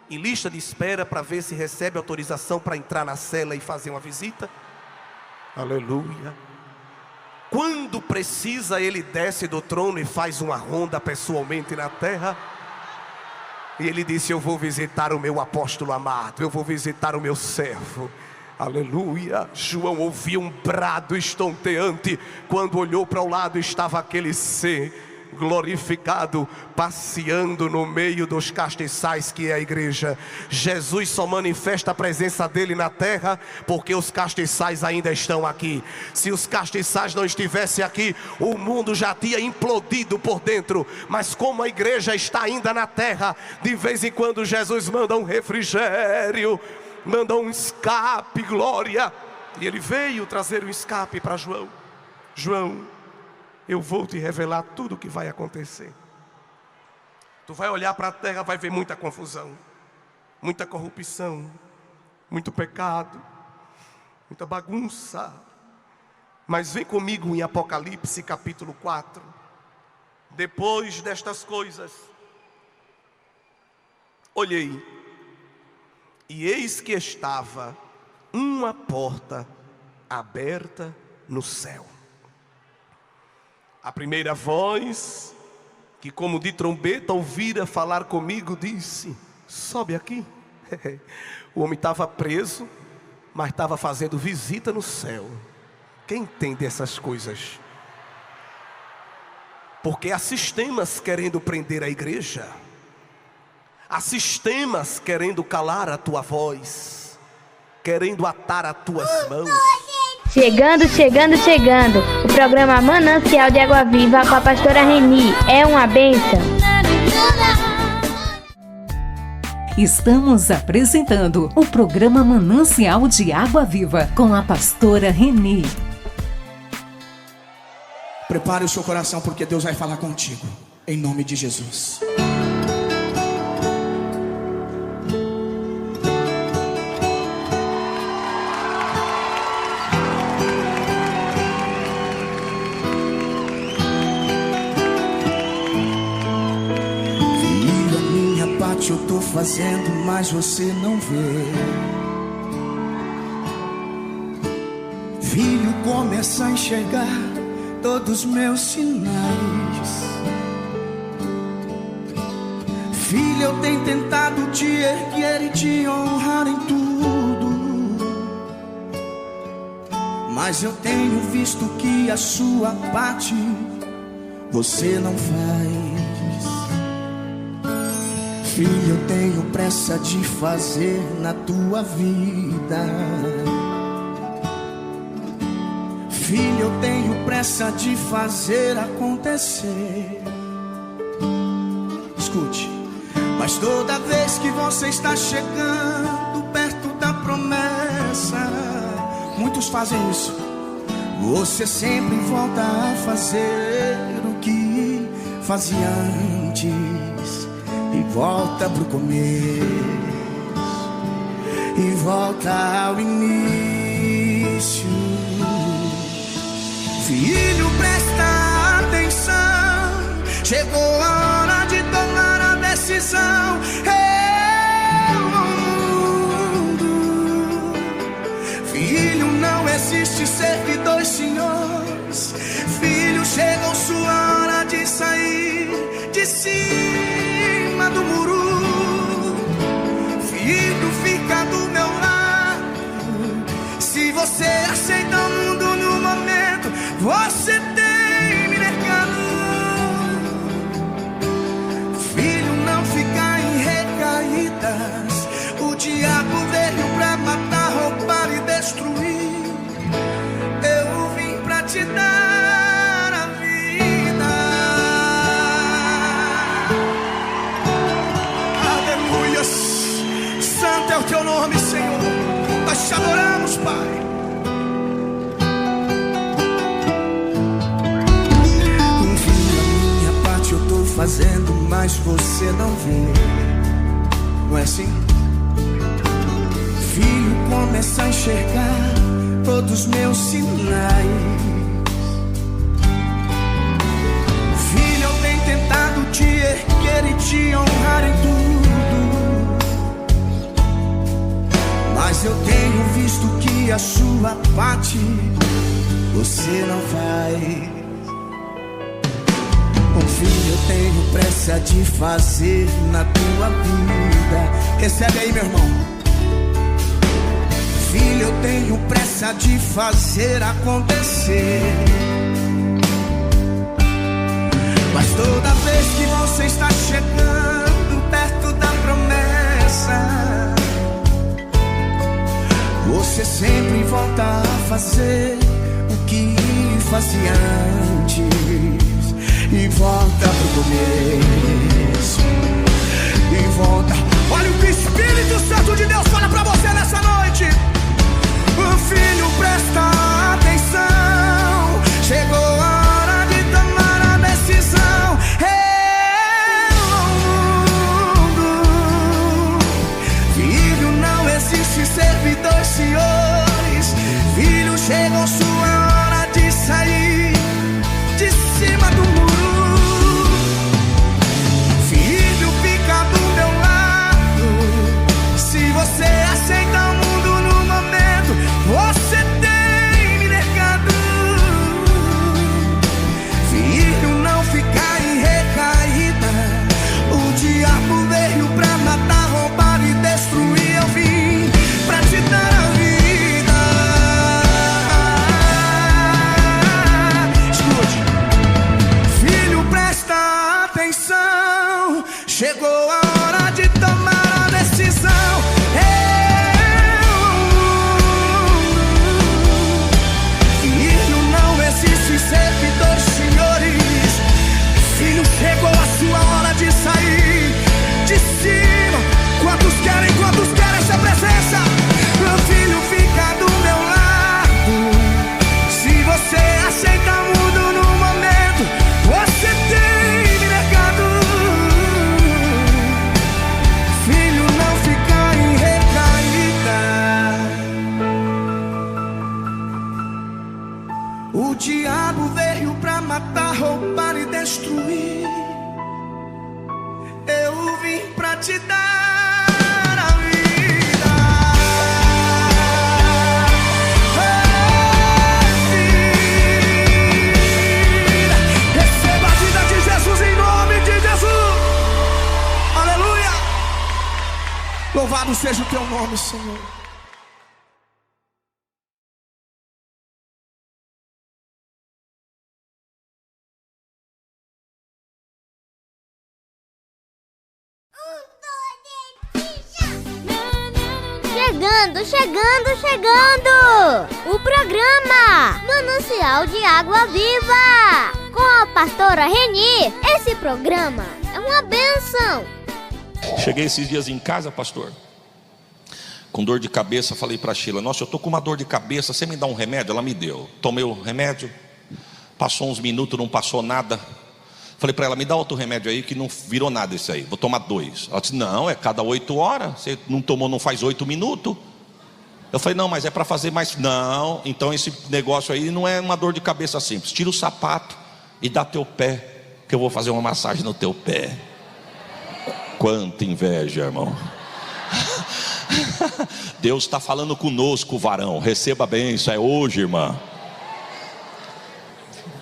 em lista de espera para ver se recebe autorização para entrar na cela e fazer uma visita. Aleluia. Quando precisa, ele desce do trono e faz uma ronda pessoalmente na terra. E ele disse: eu vou visitar o meu apóstolo amado, eu vou visitar o meu servo. Aleluia. João ouviu um brado estonteante. Quando olhou para o lado, estava aquele ser glorificado, passeando no meio dos castiçais que é a igreja. Jesus só manifesta a presença dele na terra porque os castiçais ainda estão aqui. Se os castiçais não estivessem aqui, o mundo já tinha implodido por dentro. Mas como a igreja está ainda na terra, de vez em quando Jesus manda um refrigério, manda um escape, glória. E ele veio trazer um escape para João. João, eu vou te revelar tudo o que vai acontecer. Tu vai olhar para a terra, vai ver muita confusão, muita corrupção, muito pecado, muita bagunça. Mas vem comigo em Apocalipse capítulo 4. Depois destas coisas, olhei, e eis que estava uma porta aberta no céu. A primeira voz, que como de trombeta ouvira falar comigo, disse: sobe aqui. O homem estava preso, mas estava fazendo visita no céu. Quem entende essas coisas? Porque há sistemas querendo prender a igreja. Há sistemas querendo calar a tua voz, querendo atar as tuas mãos. Chegando. O programa Manancial de Água Viva com a pastora Reni. É uma bênção. Estamos apresentando o programa Manancial de Água Viva com a pastora Reni. Prepare o seu coração porque Deus vai falar contigo. Em nome de Jesus. Eu tô fazendo, mas você não vê. Filho, começa a enxergar todos os meus sinais. Filho, eu tenho tentado te erguer e te honrar em tudo, mas eu tenho visto que a sua parte você não faz. Filho, eu tenho pressa de fazer na tua vida. Filho, eu tenho pressa de fazer acontecer. Escute. Mas toda vez que você está chegando perto da promessa, muitos fazem isso, você sempre volta a fazer o que fazia antes. E volta pro começo, e volta ao início. Filho, presta atenção, chegou a hora de tomar a decisão. Mundo. Filho, não existe servir dois senhores. Filho, chegou sua hora de sair de cima do muro. Filho, fica do meu lado. Se você aceita o mundo no momento, você tem me negado. Filho, não fica em teu nome, Senhor. Nós te adoramos, Pai. Filho, a minha parte eu tô fazendo, mas você não vê. Não é assim? Filho, começa a enxergar todos os meus sinais. Filho, eu tenho tentado te erguer e te honrar em tudo, mas eu tenho visto que a sua parte você não faz. Filho, eu tenho pressa de fazer na tua vida. Recebe aí, meu irmão. Filho, eu tenho pressa de fazer acontecer, mas toda vez que você está chegando perto da promessa, você sempre volta a fazer o que fazia antes. E volta pro começo. E volta. Olha o que o Espírito Santo de Deus fala pra você nessa noite. Filho, presta atenção. Chegou a hora de tomar a decisão. Filho, não existe servidor, senhores. Filho, chegou sua hora de sair de cima do muro. Filho, fica do meu lado. Se você aceita o mundo no momento, você tem me negado. Filho, não fica em recaída. O diabo veio pra matar, roubar e destruir. Eu vim pra te dar a vida. Escute. Filho, presta atenção. Chegou a hora de tomar a decisão. Filho, não existe servidor, senhores. Filho, chegou a sua hora de sair de cima. Quantos querem essa presença? Meu filho, fica do meu lado. Se você aceita mudo no momento, você tem me negado. Filho, não fica em recaída. O diabo veio pra matar, roubar e destruir. Eu vim pra te dar a vida. Vida. Receba a vida de Jesus em nome de Jesus. Aleluia. Louvado seja o teu nome, Senhor. Chegando! O programa Manancial de Água Viva com a pastora Reni. Esse programa é uma bênção. Cheguei esses dias em casa, pastor, com dor de cabeça. Falei pra Sheila: nossa, eu tô com uma dor de cabeça, você me dá um remédio? Ela me deu. Tomei o remédio, passou uns minutos, não passou nada. Falei para ela: me dá outro remédio aí que não virou nada esse aí, vou tomar 2. Ela disse: não, é cada 8 horas. Você não tomou, não faz 8 minutos. Eu falei: não, mas é para fazer mais. Não, então esse negócio aí não é uma dor de cabeça simples. Tira o sapato e dá teu pé, que eu vou fazer uma massagem no teu pé. Quanta inveja, irmão. Deus está falando conosco, varão. Receba a bênção, é hoje, irmã.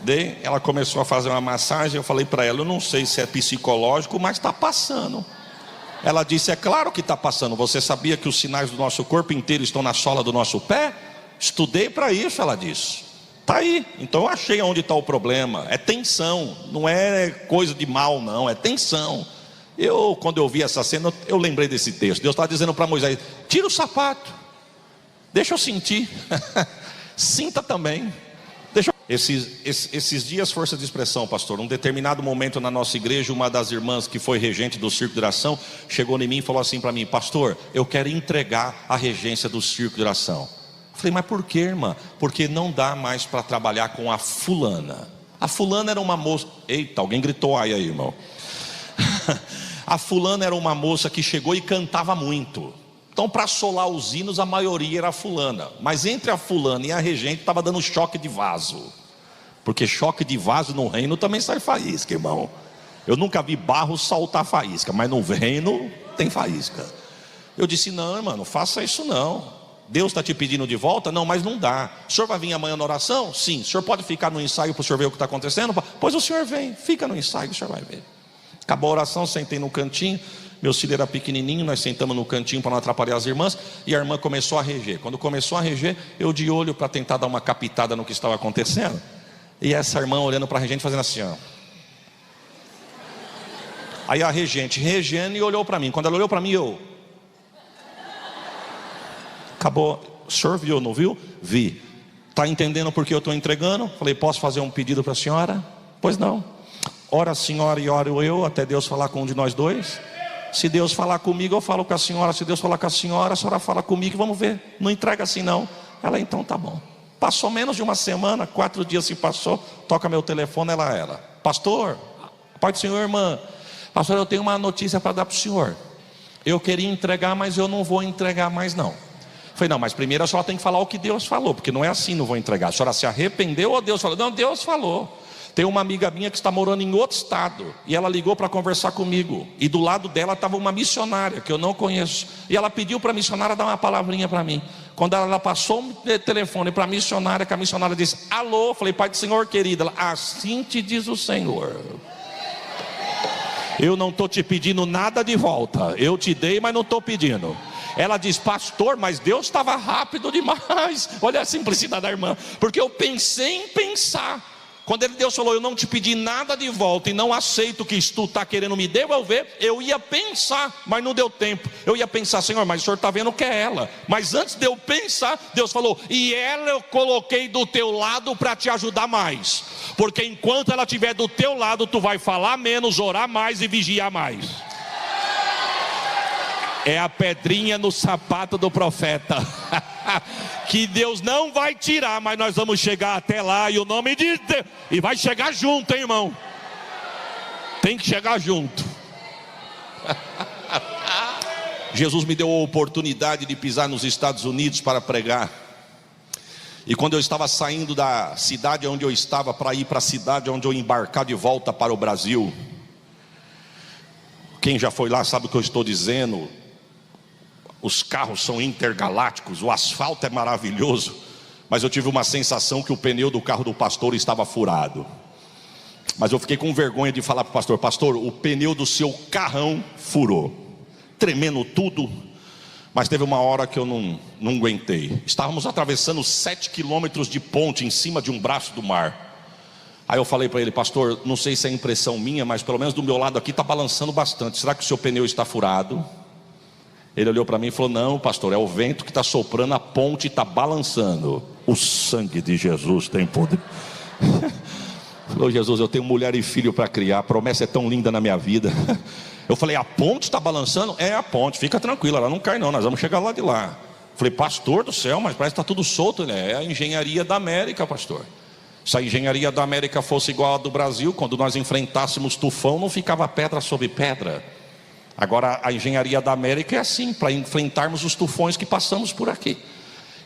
Daí ela começou a fazer uma massagem. Eu falei para ela: eu não sei se é psicológico, mas está passando. Ela disse: é claro que está passando. Você sabia que os sinais do nosso corpo inteiro estão na sola do nosso pé? Estudei para isso, ela disse. Está aí, então eu achei onde está o problema. É tensão, não é coisa de mal não, é tensão. Quando eu vi essa cena, eu lembrei desse texto. Deus está dizendo para Moisés: tira o sapato, deixa eu sentir. Sinta também, deixa eu... Esses dias, força de expressão, pastor, num determinado momento na nossa igreja, uma das irmãs que foi regente do Circo de Oração chegou em mim e falou assim para mim: pastor, eu quero entregar a regência do Circo de Oração. Eu falei: mas por que, irmã? Porque não dá mais para trabalhar com a fulana. A fulana era uma moça... Eita, alguém gritou ai aí, irmão. A fulana era uma moça que chegou e cantava muito. Então, para solar os hinos, a maioria era a fulana. Mas entre a fulana e a regente estava dando choque de vaso. Porque choque de vaso no reino também sai faísca, irmão. Eu nunca vi barro saltar faísca, mas no reino tem faísca. Eu disse: não, irmão, não faça isso não. Deus está te pedindo de volta? Não, mas não dá. O senhor vai vir amanhã na oração? Sim. O senhor pode ficar no ensaio para o senhor ver o que está acontecendo? Pois o senhor vem, fica no ensaio, o senhor vai ver. Acabou a oração, sentei no cantinho. Meu filho era pequenininho, nós sentamos no cantinho para não atrapalhar as irmãs. E a irmã começou a reger. Quando começou a reger, eu de olho para tentar dar uma captada no que estava acontecendo. E essa irmã olhando para a regente fazendo assim, ó. Aí a regente regendo e olhou para mim. Quando ela olhou para mim, eu... Acabou. O senhor viu, não viu? Vi. Está entendendo por que eu estou entregando? Falei: posso fazer um pedido para a senhora? Pois não. Ora a senhora e oro eu, até Deus falar com um de nós dois. Se Deus falar comigo, eu falo com a senhora. Se Deus falar com a senhora fala comigo, vamos ver. Não entrega assim não. Ela: então tá bom. Passou menos de uma semana, 4 dias se passou. Toca meu telefone, ela: pastor, pai do senhor, irmã, pastor, eu tenho uma notícia para dar para o senhor. Eu queria entregar, mas eu não vou entregar mais não. Falei: não, mas primeiro a senhora tem que falar o que Deus falou, porque não é assim, não vou entregar. A senhora se arrependeu ou Deus falou? Não, Deus falou. Tem uma amiga minha que está morando em outro estado, e ela ligou para conversar comigo, e do lado dela estava uma missionária que eu não conheço, e ela pediu para a missionária dar uma palavrinha para mim. Quando ela passou o telefone para a missionária, que a missionária disse: alô, eu falei: pai do senhor, querida. Ela: assim te diz o Senhor, eu não estou te pedindo nada de volta, eu te dei, mas não estou pedindo. Ela diz: pastor, mas Deus estava rápido demais. Olha a simplicidade da irmã, porque eu pensei em pensar. Quando Deus falou: eu não te pedi nada de volta e não aceito o que tu está querendo me devolver, eu ia pensar, mas não deu tempo. Eu ia pensar: Senhor, mas o Senhor está vendo que é ela. Mas antes de eu pensar, Deus falou: e ela eu coloquei do teu lado para te ajudar mais. Porque enquanto ela estiver do teu lado, tu vai falar menos, orar mais e vigiar mais. É a pedrinha no sapato do profeta. Que Deus não vai tirar, mas nós vamos chegar até lá, e o nome de Deus, e vai chegar junto, hein, irmão? Tem que chegar junto. Jesus me deu a oportunidade de pisar nos Estados Unidos para pregar. E quando eu estava saindo da cidade onde eu estava para ir para a cidade onde eu embarcar de volta para o Brasil, quem já foi lá sabe o que eu estou dizendo. Os carros são intergalácticos, o asfalto é maravilhoso, mas eu tive uma sensação que o pneu do carro do pastor estava furado. Mas eu fiquei com vergonha de falar para o pastor: pastor, o pneu do seu carrão furou. Tremendo tudo. Mas teve uma hora que eu não aguentei. Estávamos atravessando 7 quilômetros de ponte em cima de um braço do mar. Aí eu falei para ele: pastor, não sei se é impressão minha, mas pelo menos do meu lado aqui está balançando bastante. Será que o seu pneu está furado? Ele olhou para mim e falou: não, pastor, é o vento que está soprando, a ponte está balançando. O sangue de Jesus tem poder. Falou: Jesus, eu tenho mulher e filho para criar, a promessa é tão linda na minha vida. Eu falei: a ponte está balançando? É a ponte, fica tranquilo, ela não cai não, nós vamos chegar lá de lá. Falei: pastor do céu, mas parece que está tudo solto. Ele: é a engenharia da América, pastor. Se a engenharia da América fosse igual a do Brasil, quando nós enfrentássemos tufão, não ficava pedra sobre pedra. Agora a engenharia da América é assim, para enfrentarmos os tufões que passamos por aqui.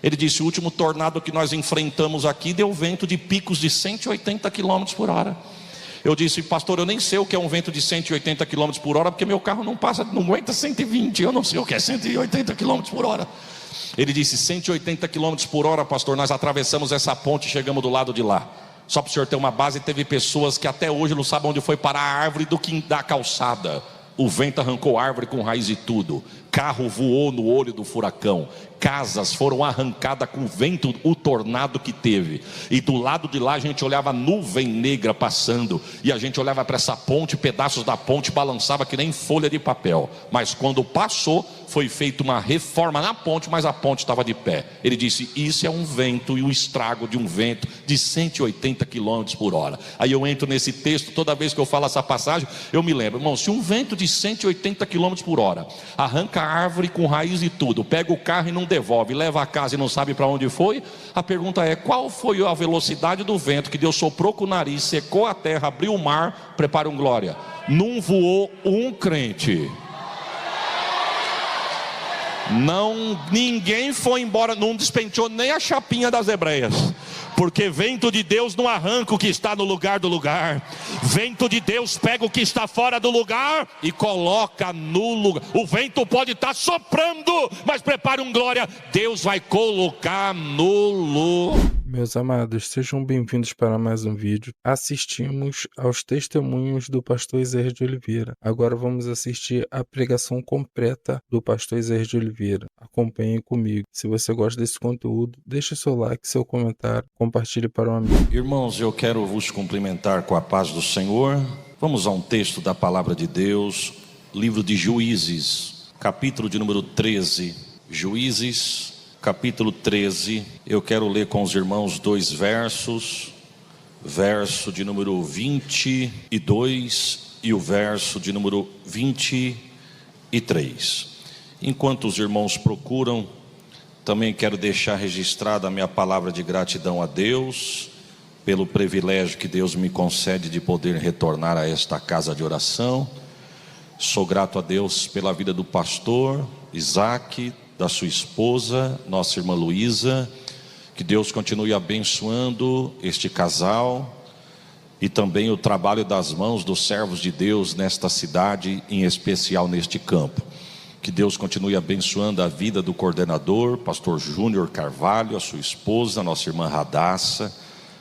Ele disse: o último tornado que nós enfrentamos aqui deu vento de picos de 180 km por hora. Eu disse: pastor, eu nem sei o que é um vento de 180 km por hora, porque meu carro não aguenta 120, eu não sei o que é 180 km por hora. Ele disse: 180 km por hora, pastor, nós atravessamos essa ponte e chegamos do lado de lá. Só para o senhor ter uma base, teve pessoas que até hoje não sabem onde foi parar a árvore da calçada. O vento arrancou a árvore com raiz e tudo. carro voou no olho do furacão, casas foram arrancadas com o vento, o tornado que teve, e do lado de lá a gente olhava a nuvem negra passando, e a gente olhava para essa ponte, pedaços da ponte balançava que nem folha de papel, mas quando passou, foi feita uma reforma na ponte, mas a ponte estava de pé. Ele disse, isso é um vento, e o estrago de um vento de 180 km por hora. Aí eu entro nesse texto, toda vez que eu falo essa passagem, eu me lembro, irmão, se um vento de 180 km por hora, arranca a árvore com raiz e tudo, pega o carro e não devolve, leva a casa e não sabe para onde foi, a pergunta é, qual foi a velocidade do vento que Deus soprou com o nariz, secou a terra, abriu o mar, prepara um glória? Não voou um crente. Não, ninguém foi embora, não despenteou nem a chapinha das hebreias, porque vento de Deus não arranca o que está no lugar do lugar, vento de Deus pega o que está fora do lugar e coloca no lugar. O vento pode estar soprando, mas prepare um glória, Deus vai colocar no lugar. Meus amados, sejam bem-vindos para mais um vídeo. Assistimos aos testemunhos do pastor Isaías de Oliveira. Agora vamos assistir a pregação completa do pastor Isaías de Oliveira. Acompanhem comigo. Se você gosta desse conteúdo, deixe seu like, seu comentário, compartilhe para um amigo. Irmãos, eu quero vos cumprimentar com a paz do Senhor. Vamos a um texto da palavra de Deus, livro de Juízes, capítulo de número 13. Juízes, capítulo 13, eu quero ler com os irmãos 2 versos, verso de número 22 e o verso de número 23. Enquanto os irmãos procuram, também quero deixar registrada a minha palavra de gratidão a Deus, pelo privilégio que Deus me concede de poder retornar a esta casa de oração. Sou grato a Deus pela vida do pastor Isaac, da sua esposa, nossa irmã Luísa, que Deus continue abençoando este casal e também o trabalho das mãos dos servos de Deus nesta cidade, em especial neste campo. Que Deus continue abençoando a vida do coordenador, pastor Júnior Carvalho, a sua esposa, nossa irmã Radassa.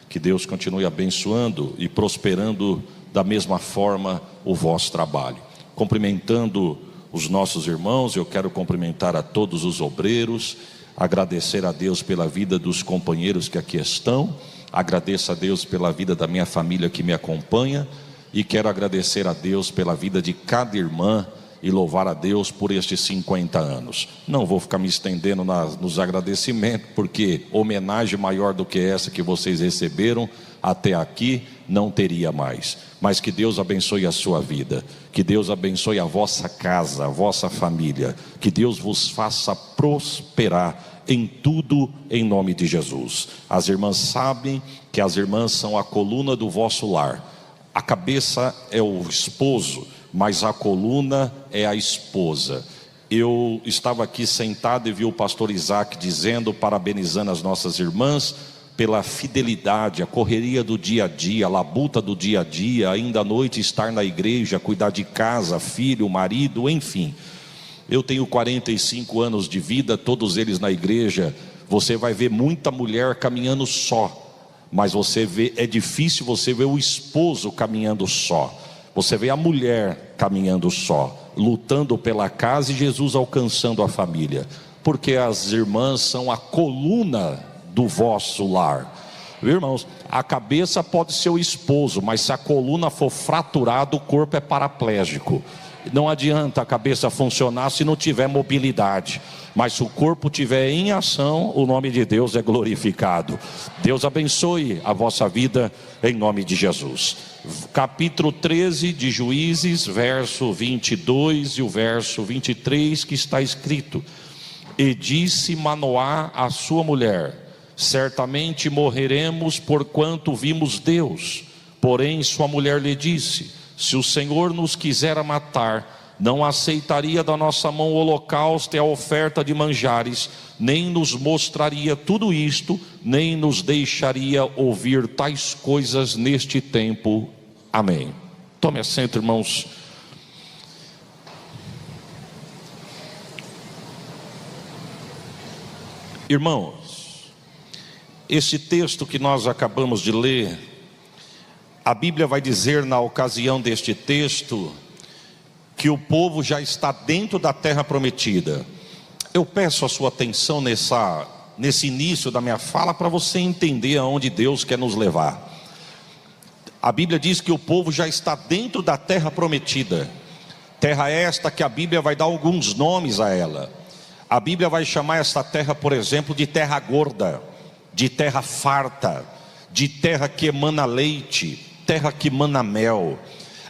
Que Deus continue abençoando e prosperando da mesma forma o vosso trabalho. Cumprimentando os nossos irmãos, eu quero cumprimentar a todos os obreiros, agradecer a Deus pela vida dos companheiros que aqui estão, agradeço a Deus pela vida da minha família que me acompanha, e quero agradecer a Deus pela vida de cada irmã, e louvar a Deus por estes 50 anos. Não vou ficar me estendendo nos agradecimentos, porque homenagem maior do que essa que vocês receberam até aqui não teria mais. Mas que Deus abençoe a sua vida, que Deus abençoe a vossa casa, a vossa família, que Deus vos faça prosperar em tudo, em nome de Jesus. As irmãs sabem que as irmãs são a coluna do vosso lar. A cabeça é o esposo, mas a coluna é a esposa. Eu estava aqui sentado e vi o pastor Isaac dizendo, parabenizando as nossas irmãs pela fidelidade, a correria do dia a dia, a labuta do dia a dia, ainda à noite estar na igreja, cuidar de casa, filho, marido, enfim. Eu tenho 45 anos de vida, todos eles na igreja. Você vai ver muita mulher caminhando só, mas é difícil você ver o esposo caminhando só. Você vê a mulher caminhando só, lutando pela casa, e Jesus alcançando a família, porque as irmãs são a coluna do vosso lar. Irmãos, a cabeça pode ser o esposo, mas se a coluna for fraturada, o corpo é paraplégico. Não adianta a cabeça funcionar se não tiver mobilidade, mas se o corpo estiver em ação, o nome de Deus é glorificado. Deus abençoe a vossa vida em nome de Jesus. Capítulo 13 de Juízes, verso 22 e o verso 23, que está escrito: E disse Manoá à sua mulher: Certamente morreremos, porquanto vimos Deus. Porém sua mulher lhe disse: Se o Senhor nos quisera matar, não aceitaria da nossa mão o holocausto e a oferta de manjares, nem nos mostraria tudo isto, nem nos deixaria ouvir tais coisas neste tempo. Amém. Tome assento, irmãos. Irmãos, esse texto que nós acabamos de ler, a Bíblia vai dizer na ocasião deste texto que o povo já está dentro da terra prometida. Eu peço a sua atenção nesse início da minha fala para você entender aonde Deus quer nos levar. A Bíblia diz que o povo já está dentro da terra prometida. Terra esta que a Bíblia vai dar alguns nomes a ela. A Bíblia vai chamar esta terra, por exemplo, de terra gorda, de terra farta, de terra que emana leite, terra que emana mel.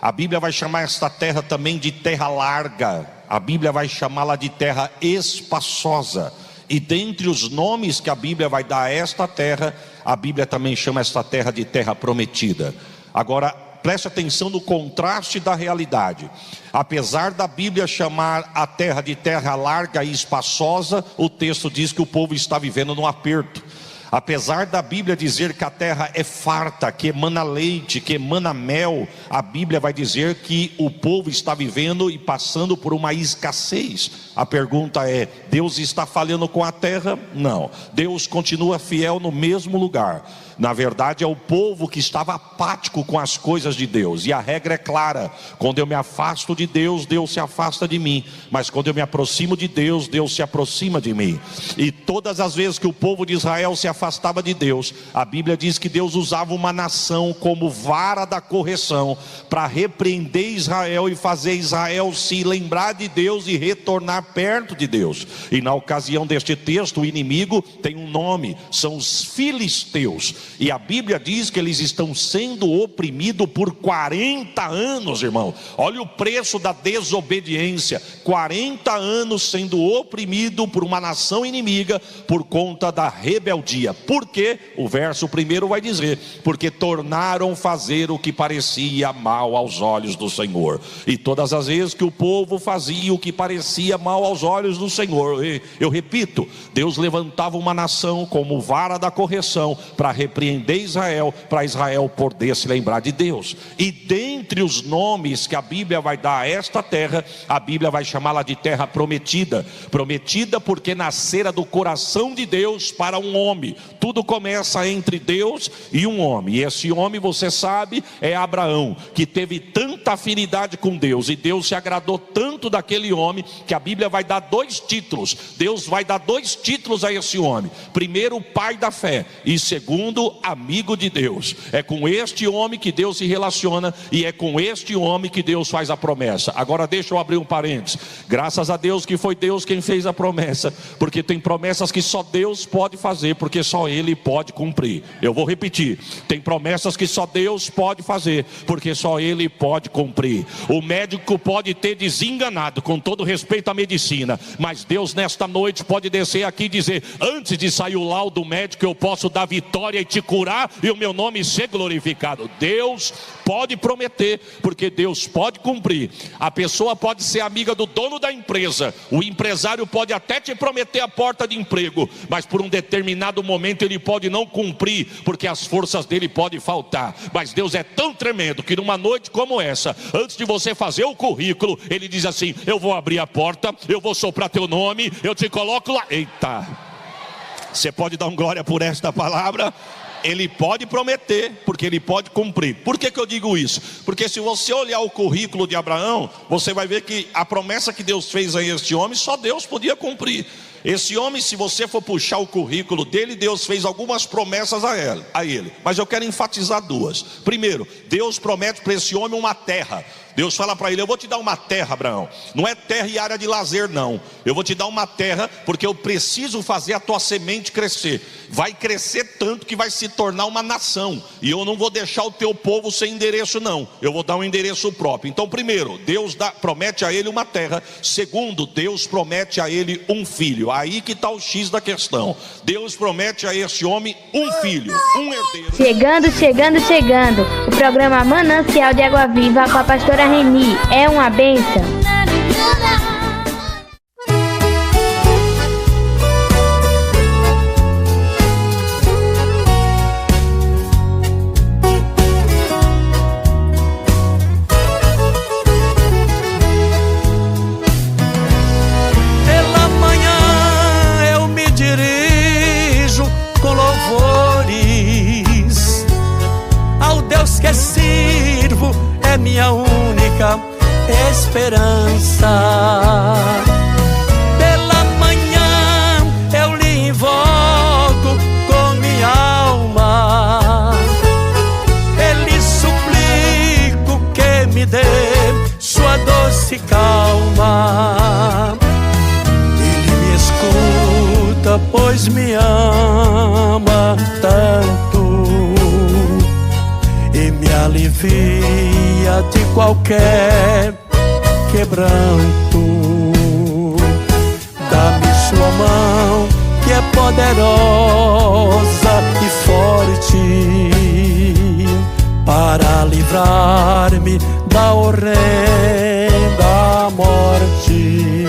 A Bíblia vai chamar esta terra também de terra larga. A Bíblia vai chamá-la de terra espaçosa. E dentre os nomes que a Bíblia vai dar a esta terra, a Bíblia também chama esta terra de terra prometida. Agora, preste atenção no contraste da realidade. Apesar da Bíblia chamar a terra de terra larga e espaçosa, o texto diz que o povo está vivendo num aperto. Apesar da Bíblia dizer que a terra é farta, que emana leite, que emana mel, a Bíblia vai dizer que o povo está vivendo e passando por uma escassez. A pergunta é: Deus está falhando com a terra? Não, Deus continua fiel no mesmo lugar. Na verdade é o povo que estava apático com as coisas de Deus. E a regra é clara: quando eu me afasto de Deus, Deus se afasta de mim. Mas quando eu me aproximo de Deus, Deus se aproxima de mim. E todas as vezes que o povo de Israel se afastava de Deus, a Bíblia diz que Deus usava uma nação como vara da correção para repreender Israel e fazer Israel se lembrar de Deus e retornar perto de Deus. E na ocasião deste texto, o inimigo tem um nome: são os filisteus. E a Bíblia diz que eles estão sendo oprimidos por 40 anos, irmão. Olha o preço da desobediência: 40 anos sendo oprimido por uma nação inimiga por conta da rebeldia. Por quê? O verso primeiro vai dizer: porque tornaram fazer o que parecia mal aos olhos do Senhor. E todas as vezes que o povo fazia o que parecia mal aos olhos do Senhor, eu repito, Deus levantava uma nação como vara da correção para repreender Israel, para Israel poder se lembrar de Deus. E dentre os nomes que a Bíblia vai dar a esta terra, a Bíblia vai chamá-la de terra prometida. Prometida porque nascera do coração de Deus para um homem. Tudo começa entre Deus e um homem. E esse homem, você sabe, é Abraão, que teve tanta afinidade com Deus, e Deus se agradou tanto daquele homem, que a Bíblia vai dar 2 títulos. Deus vai dar 2 títulos a esse homem: primeiro, pai da fé, e segundo, amigo de Deus. É com este homem que Deus se relaciona, e é com este homem que Deus faz a promessa. Agora deixa eu abrir um parênteses. Graças a Deus que foi Deus quem fez a promessa, porque tem promessas que só Deus pode fazer, porque só Ele pode cumprir. Eu vou repetir: tem promessas que só Deus pode fazer, porque só Ele pode cumprir. O médico pode ter desenganado, com todo respeito à medicina, mas Deus nesta noite pode descer aqui e dizer: antes de sair o laudo médico, eu posso dar vitória e te curar, e o meu nome ser glorificado. Deus pode prometer, porque Deus pode cumprir. A pessoa pode ser amiga do dono da empresa, o empresário pode até te prometer a porta de emprego, mas por um determinado momento ele pode não cumprir, porque as forças dele podem faltar. Mas Deus é tão tremendo que numa noite como essa, antes de você fazer o currículo, Ele diz assim: eu vou abrir a porta, eu vou soprar teu nome, eu te coloco lá. Eita, você pode dar um glória por esta palavra? Ele pode prometer, porque Ele pode cumprir. Por que eu digo isso? Porque se você olhar o currículo de Abraão, você vai ver que a promessa que Deus fez a este homem, só Deus podia cumprir. Esse homem, se você for puxar o currículo dele, Deus fez algumas promessas a ele. Mas eu quero enfatizar 2. Primeiro, Deus promete para esse homem uma terra. Deus fala para ele: eu vou te dar uma terra, Abraão. Não é terra e área de lazer, não. Eu vou te dar uma terra porque eu preciso fazer a tua semente crescer. Vai crescer tanto que vai se tornar uma nação. E eu não vou deixar o teu povo sem endereço, não. Eu vou dar um endereço próprio. Então, primeiro, Deus promete a ele uma terra. Segundo, Deus promete a ele um filho. Aí que está o X da questão. Deus promete a esse homem um filho, um herdeiro. Chegando. O programa Manancial de Água Viva com a pastora Reni. É uma bênção. Pela manhã eu me dirijo com louvores ao Deus que sirvo, é minha única esperança. Pela manhã eu lhe invoco com minha alma, ele suplico que me dê sua doce calma. Ele me escuta, pois me ama tanto e me alivia de qualquer quebranto. Dá-me sua mão que é poderosa e forte para livrar-me da horrenda morte.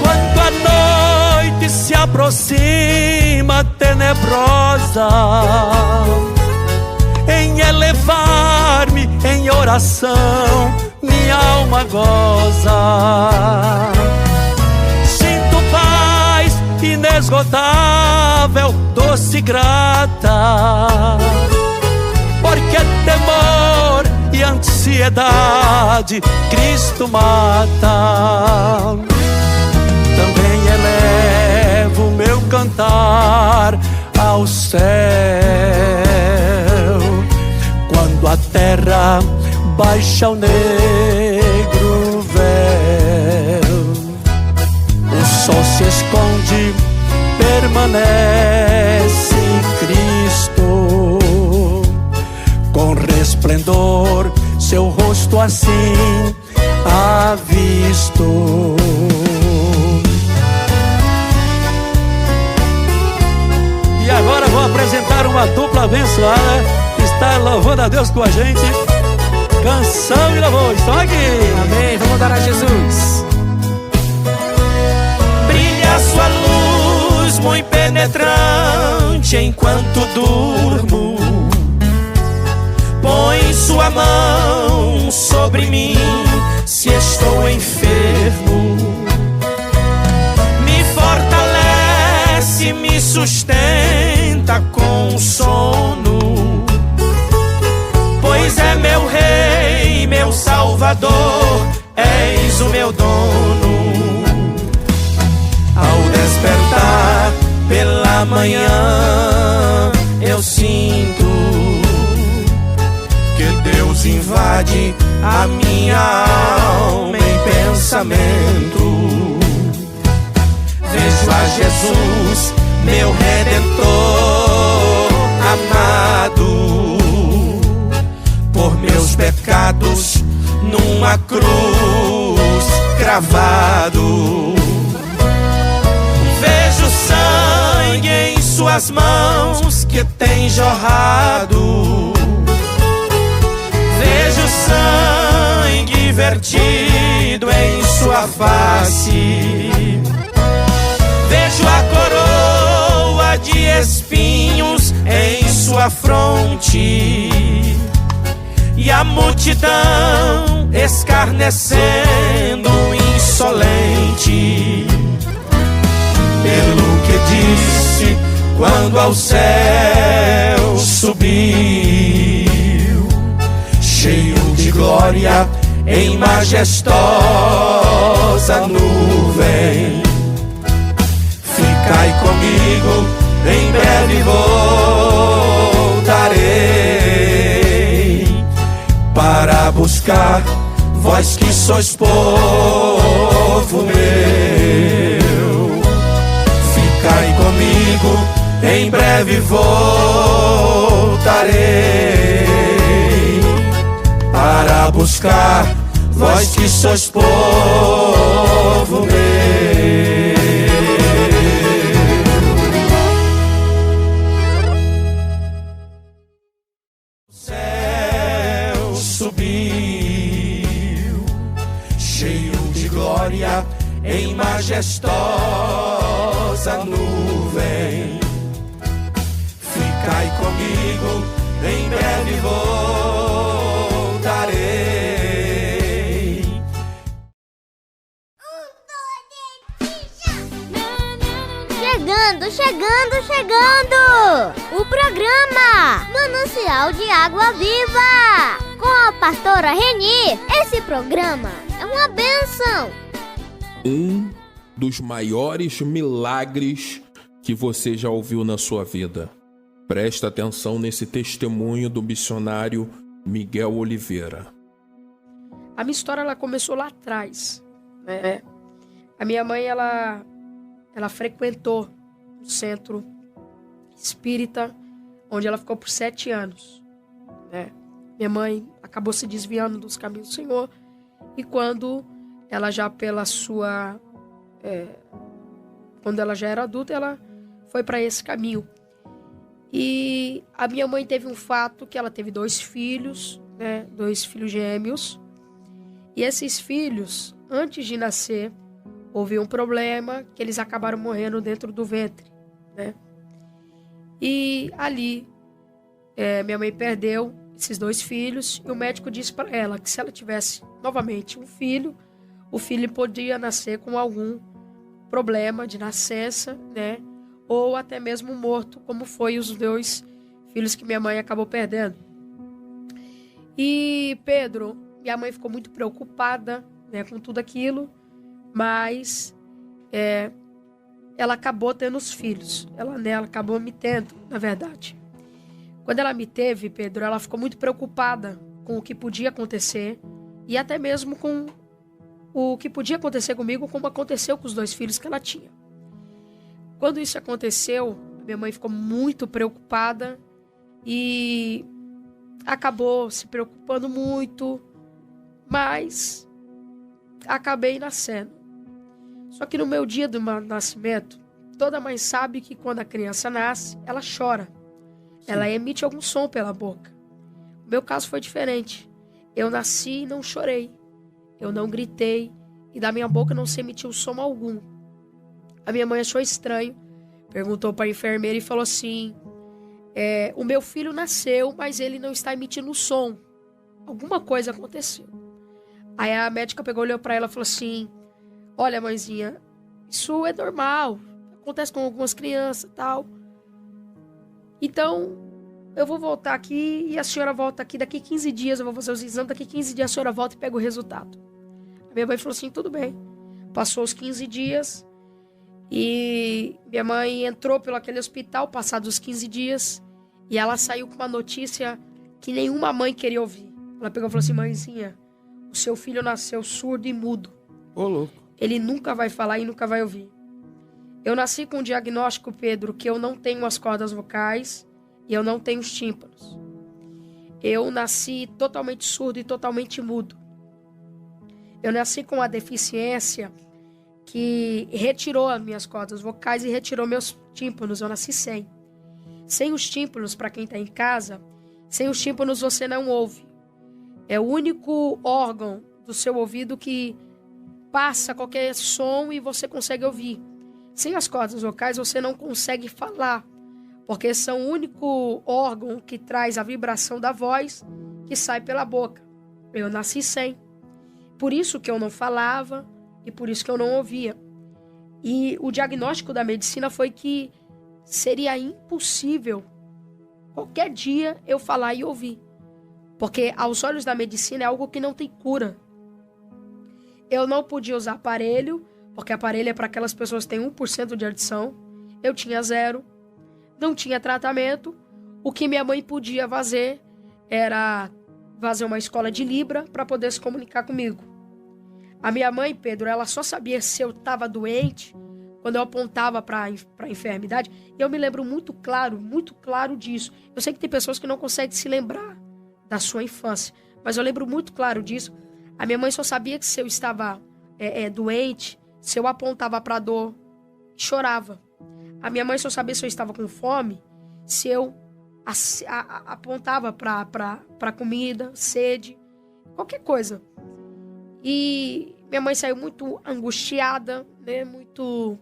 Quando a noite se aproxima tenebrosa, em elevar-me em oração, minha alma goza. Sinto paz inesgotável, doce e grata, porque temor e ansiedade Cristo mata. Também elevo meu cantar ao céu quando a terra baixa o negro véu. O sol se esconde, permanece Cristo, com resplendor seu rosto assim avisto. E agora vou apresentar uma dupla abençoada que está louvando a Deus com a gente. Canção e louvor, estão aqui. Amém, vamos dar a Jesus. Brilha a sua luz muito penetrante enquanto durmo. Põe sua mão sobre mim se estou enfermo. Me fortalece, me sustenta com sono, pois é meu rei, meu salvador, és o meu dono. Ao despertar pela manhã eu sinto que Deus invade a minha alma em pensamento. Vejo a Jesus, meu Redentor amado, por meus pecados numa cruz cravado. Vejo sangue em suas mãos que tem jorrado. Vejo sangue vertido em sua face. Vejo a coroa de espinhos em sua fronte e a multidão escarnecendo insolente. Pelo que disse quando ao céu subiu, cheio de glória em majestosa nuvem. Ficai comigo, em breve voltarei para buscar vós que sois povo meu. Ficai comigo, em breve voltarei para buscar vós que sois povo meu. O céu subiu, cheio de glória em majestosa nuvem. Ficai comigo, em breve voltarei. Chegando! O programa Manancial de Água Viva, com a pastora Reni. Esse programa é uma bênção. Um dos maiores milagres que você já ouviu na sua vida. Presta atenção nesse testemunho do missionário Miguel Oliveira. A minha história ela começou lá atrás, né? A minha mãe ela frequentou um centro espírita onde ela ficou por 7 anos, né? Minha mãe acabou se desviando dos caminhos do Senhor e quando ela já quando ela já era adulta, ela foi para esse caminho. E a minha mãe teve um fato que ela teve 2 filhos, né? 2 filhos gêmeos. E esses filhos, antes de nascer, houve um problema que eles acabaram morrendo dentro do ventre, né? E ali, minha mãe perdeu esses 2 filhos e o médico disse para ela que se ela tivesse novamente um filho, o filho podia nascer com algum problema de nascença, né? Ou até mesmo morto, como foi os 2 filhos que minha mãe acabou perdendo. E Pedro, minha mãe ficou muito preocupada, né, com tudo aquilo, mas ela acabou tendo os filhos. Ela acabou me tendo, na verdade. Quando ela me teve, Pedro, ela ficou muito preocupada com o que podia acontecer e até mesmo com o que podia acontecer comigo, como aconteceu com os 2 filhos que ela tinha. Quando isso aconteceu, minha mãe ficou muito preocupada e acabou se preocupando muito, mas acabei nascendo. Só que no meu dia do nascimento, toda mãe sabe que quando a criança nasce, ela chora. Sim. Ela emite algum som pela boca. O meu caso foi diferente. Eu nasci e não chorei. Eu não gritei e da minha boca não se emitiu som algum. A minha mãe achou estranho, perguntou para a enfermeira e falou assim: o meu filho nasceu, mas ele não está emitindo som. Alguma coisa aconteceu. Aí a médica olhou para ela e falou assim: olha, mãezinha, isso é normal, acontece com algumas crianças e tal. Então, eu vou voltar aqui e a senhora volta aqui daqui 15 dias, eu vou fazer os exames, daqui 15 dias a senhora volta e pega o resultado. A minha mãe falou assim: tudo bem. Passou os 15 dias e minha mãe entrou pelo aquele hospital, passados os 15 dias, e ela saiu com uma notícia que nenhuma mãe queria ouvir. Ela pegou e falou assim: mãezinha, o seu filho nasceu surdo e mudo. Ô, louco. Ele nunca vai falar e nunca vai ouvir. Eu nasci com um diagnóstico, Pedro, que eu não tenho as cordas vocais e eu não tenho os tímpanos. Eu nasci totalmente surdo e totalmente mudo. Eu nasci com uma deficiência que retirou as minhas cordas vocais e retirou meus tímpanos. Eu nasci sem. Sem os tímpanos, para quem está em casa, sem os tímpanos você não ouve. É o único órgão do seu ouvido que passa qualquer som e você consegue ouvir. Sem as cordas vocais você não consegue falar, porque são o único órgão que traz a vibração da voz que sai pela boca. Eu nasci sem. Por isso que eu não falava e por isso que eu não ouvia. E o diagnóstico da medicina foi que seria impossível qualquer dia eu falar e ouvir. Porque aos olhos da medicina é algo que não tem cura. Eu não podia usar aparelho, porque aparelho é para aquelas pessoas que têm 1% de audição. Eu tinha 0. Não tinha tratamento. O que minha mãe podia fazer era fazer uma escola de Libra para poder se comunicar comigo. A minha mãe, Pedro, ela só sabia se eu estava doente quando eu apontava para a enfermidade. E eu me lembro muito claro disso. Eu sei que tem pessoas que não conseguem se lembrar da sua infância, mas eu lembro muito claro disso. A minha mãe só sabia que se eu estava doente, se eu apontava para a dor, chorava. A minha mãe só sabia se eu estava com fome, se eu apontava para comida, sede, qualquer coisa. E minha mãe saiu muito angustiada, né, muito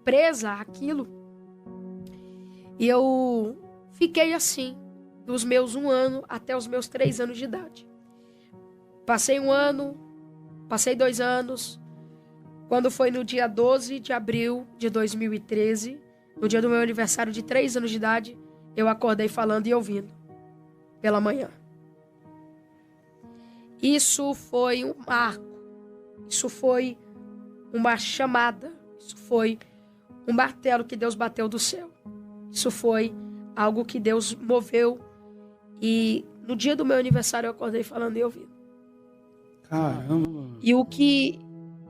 presa àquilo. E eu fiquei assim, dos meus 1 ano até os meus 3 anos de idade. Passei 1 ano, passei 2 anos. Quando foi no dia 12 de abril de 2013, no dia do meu aniversário de 3 anos de idade, eu acordei falando e ouvindo pela manhã. Isso foi um marco, isso foi uma chamada, isso foi um martelo que Deus bateu do céu. Isso foi algo que Deus moveu. E no dia do meu aniversário eu acordei falando e ouvindo. Caramba. E o que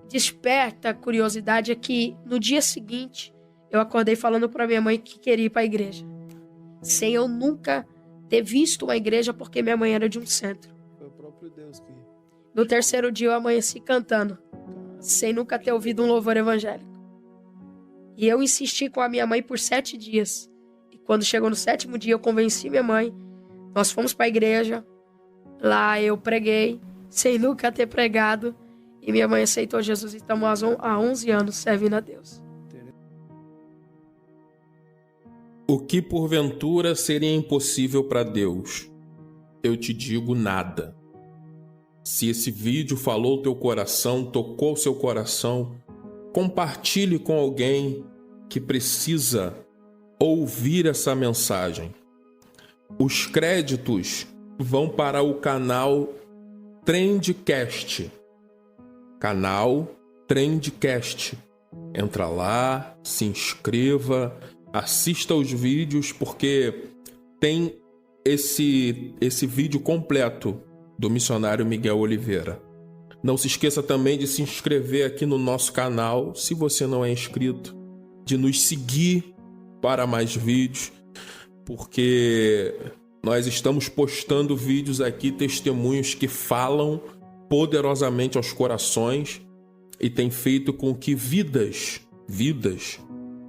desperta curiosidade é que no dia seguinte eu acordei falando para minha mãe que queria ir para a igreja. Sem eu nunca ter visto uma igreja, porque minha mãe era de um centro. Foi o próprio Deus que... No terceiro dia eu amanheci cantando, sem nunca ter ouvido um louvor evangélico. E eu insisti com a minha mãe por 7 dias. E quando chegou no 7º dia eu convenci minha mãe. Nós fomos para a igreja. Lá eu preguei, sem nunca ter pregado. E minha mãe aceitou Jesus e estamos há 11 anos servindo a Deus. O que porventura seria impossível para Deus? Eu te digo nada. Se esse vídeo falou teu coração, tocou seu coração, compartilhe com alguém que precisa ouvir essa mensagem. Os créditos vão para o canal Trendcast. Canal Trendcast. Entra lá, se inscreva, assista os vídeos, porque tem esse vídeo completo do missionário Miguel Oliveira. Não se esqueça também de se inscrever aqui no nosso canal, se você não é inscrito, de nos seguir para mais vídeos, porque nós estamos postando vídeos aqui, testemunhos que falam poderosamente aos corações e tem feito com que vidas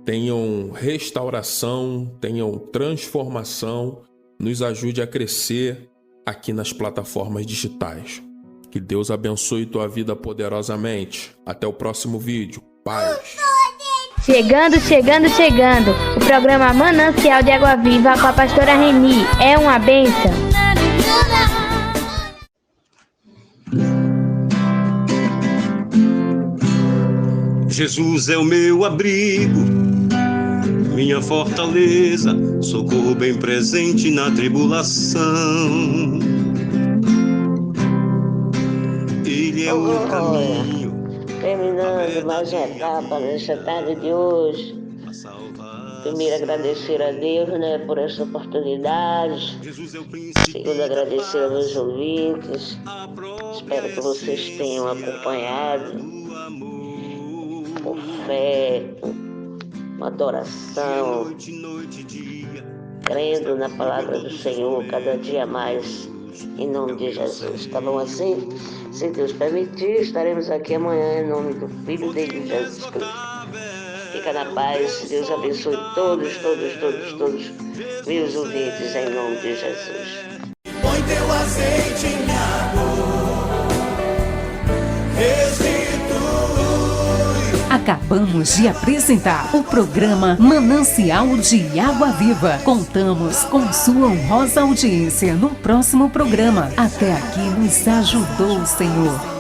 tenham restauração, tenham transformação, nos ajude a crescer aqui nas plataformas digitais. Que Deus abençoe tua vida poderosamente. Até o próximo vídeo. Paz. Chegando. O programa Manancial de Água Viva com a pastora Reni. É uma bênção. Jesus é o meu abrigo, minha fortaleza, socorro bem presente na tribulação. Ele é o caminho. Terminando mais uma etapa nesta tarde de hoje. Primeiro agradecer a Deus, por essa oportunidade. Segundo agradecer aos meus ouvintes. Espero que vocês tenham acompanhado com fé, uma adoração, crendo na palavra do Senhor cada dia mais, em nome de Jesus. Tá bom assim? Se Deus permitir, estaremos aqui amanhã em nome do Filho dele, Jesus Cristo. Fica na paz, Deus abençoe todos meus ouvintes em nome de Jesus. Põe teu azeite em água, restitui. Acabamos de apresentar o programa Manancial de Água Viva. Contamos com sua honrosa audiência no próximo programa. Até aqui nos ajudou o Senhor.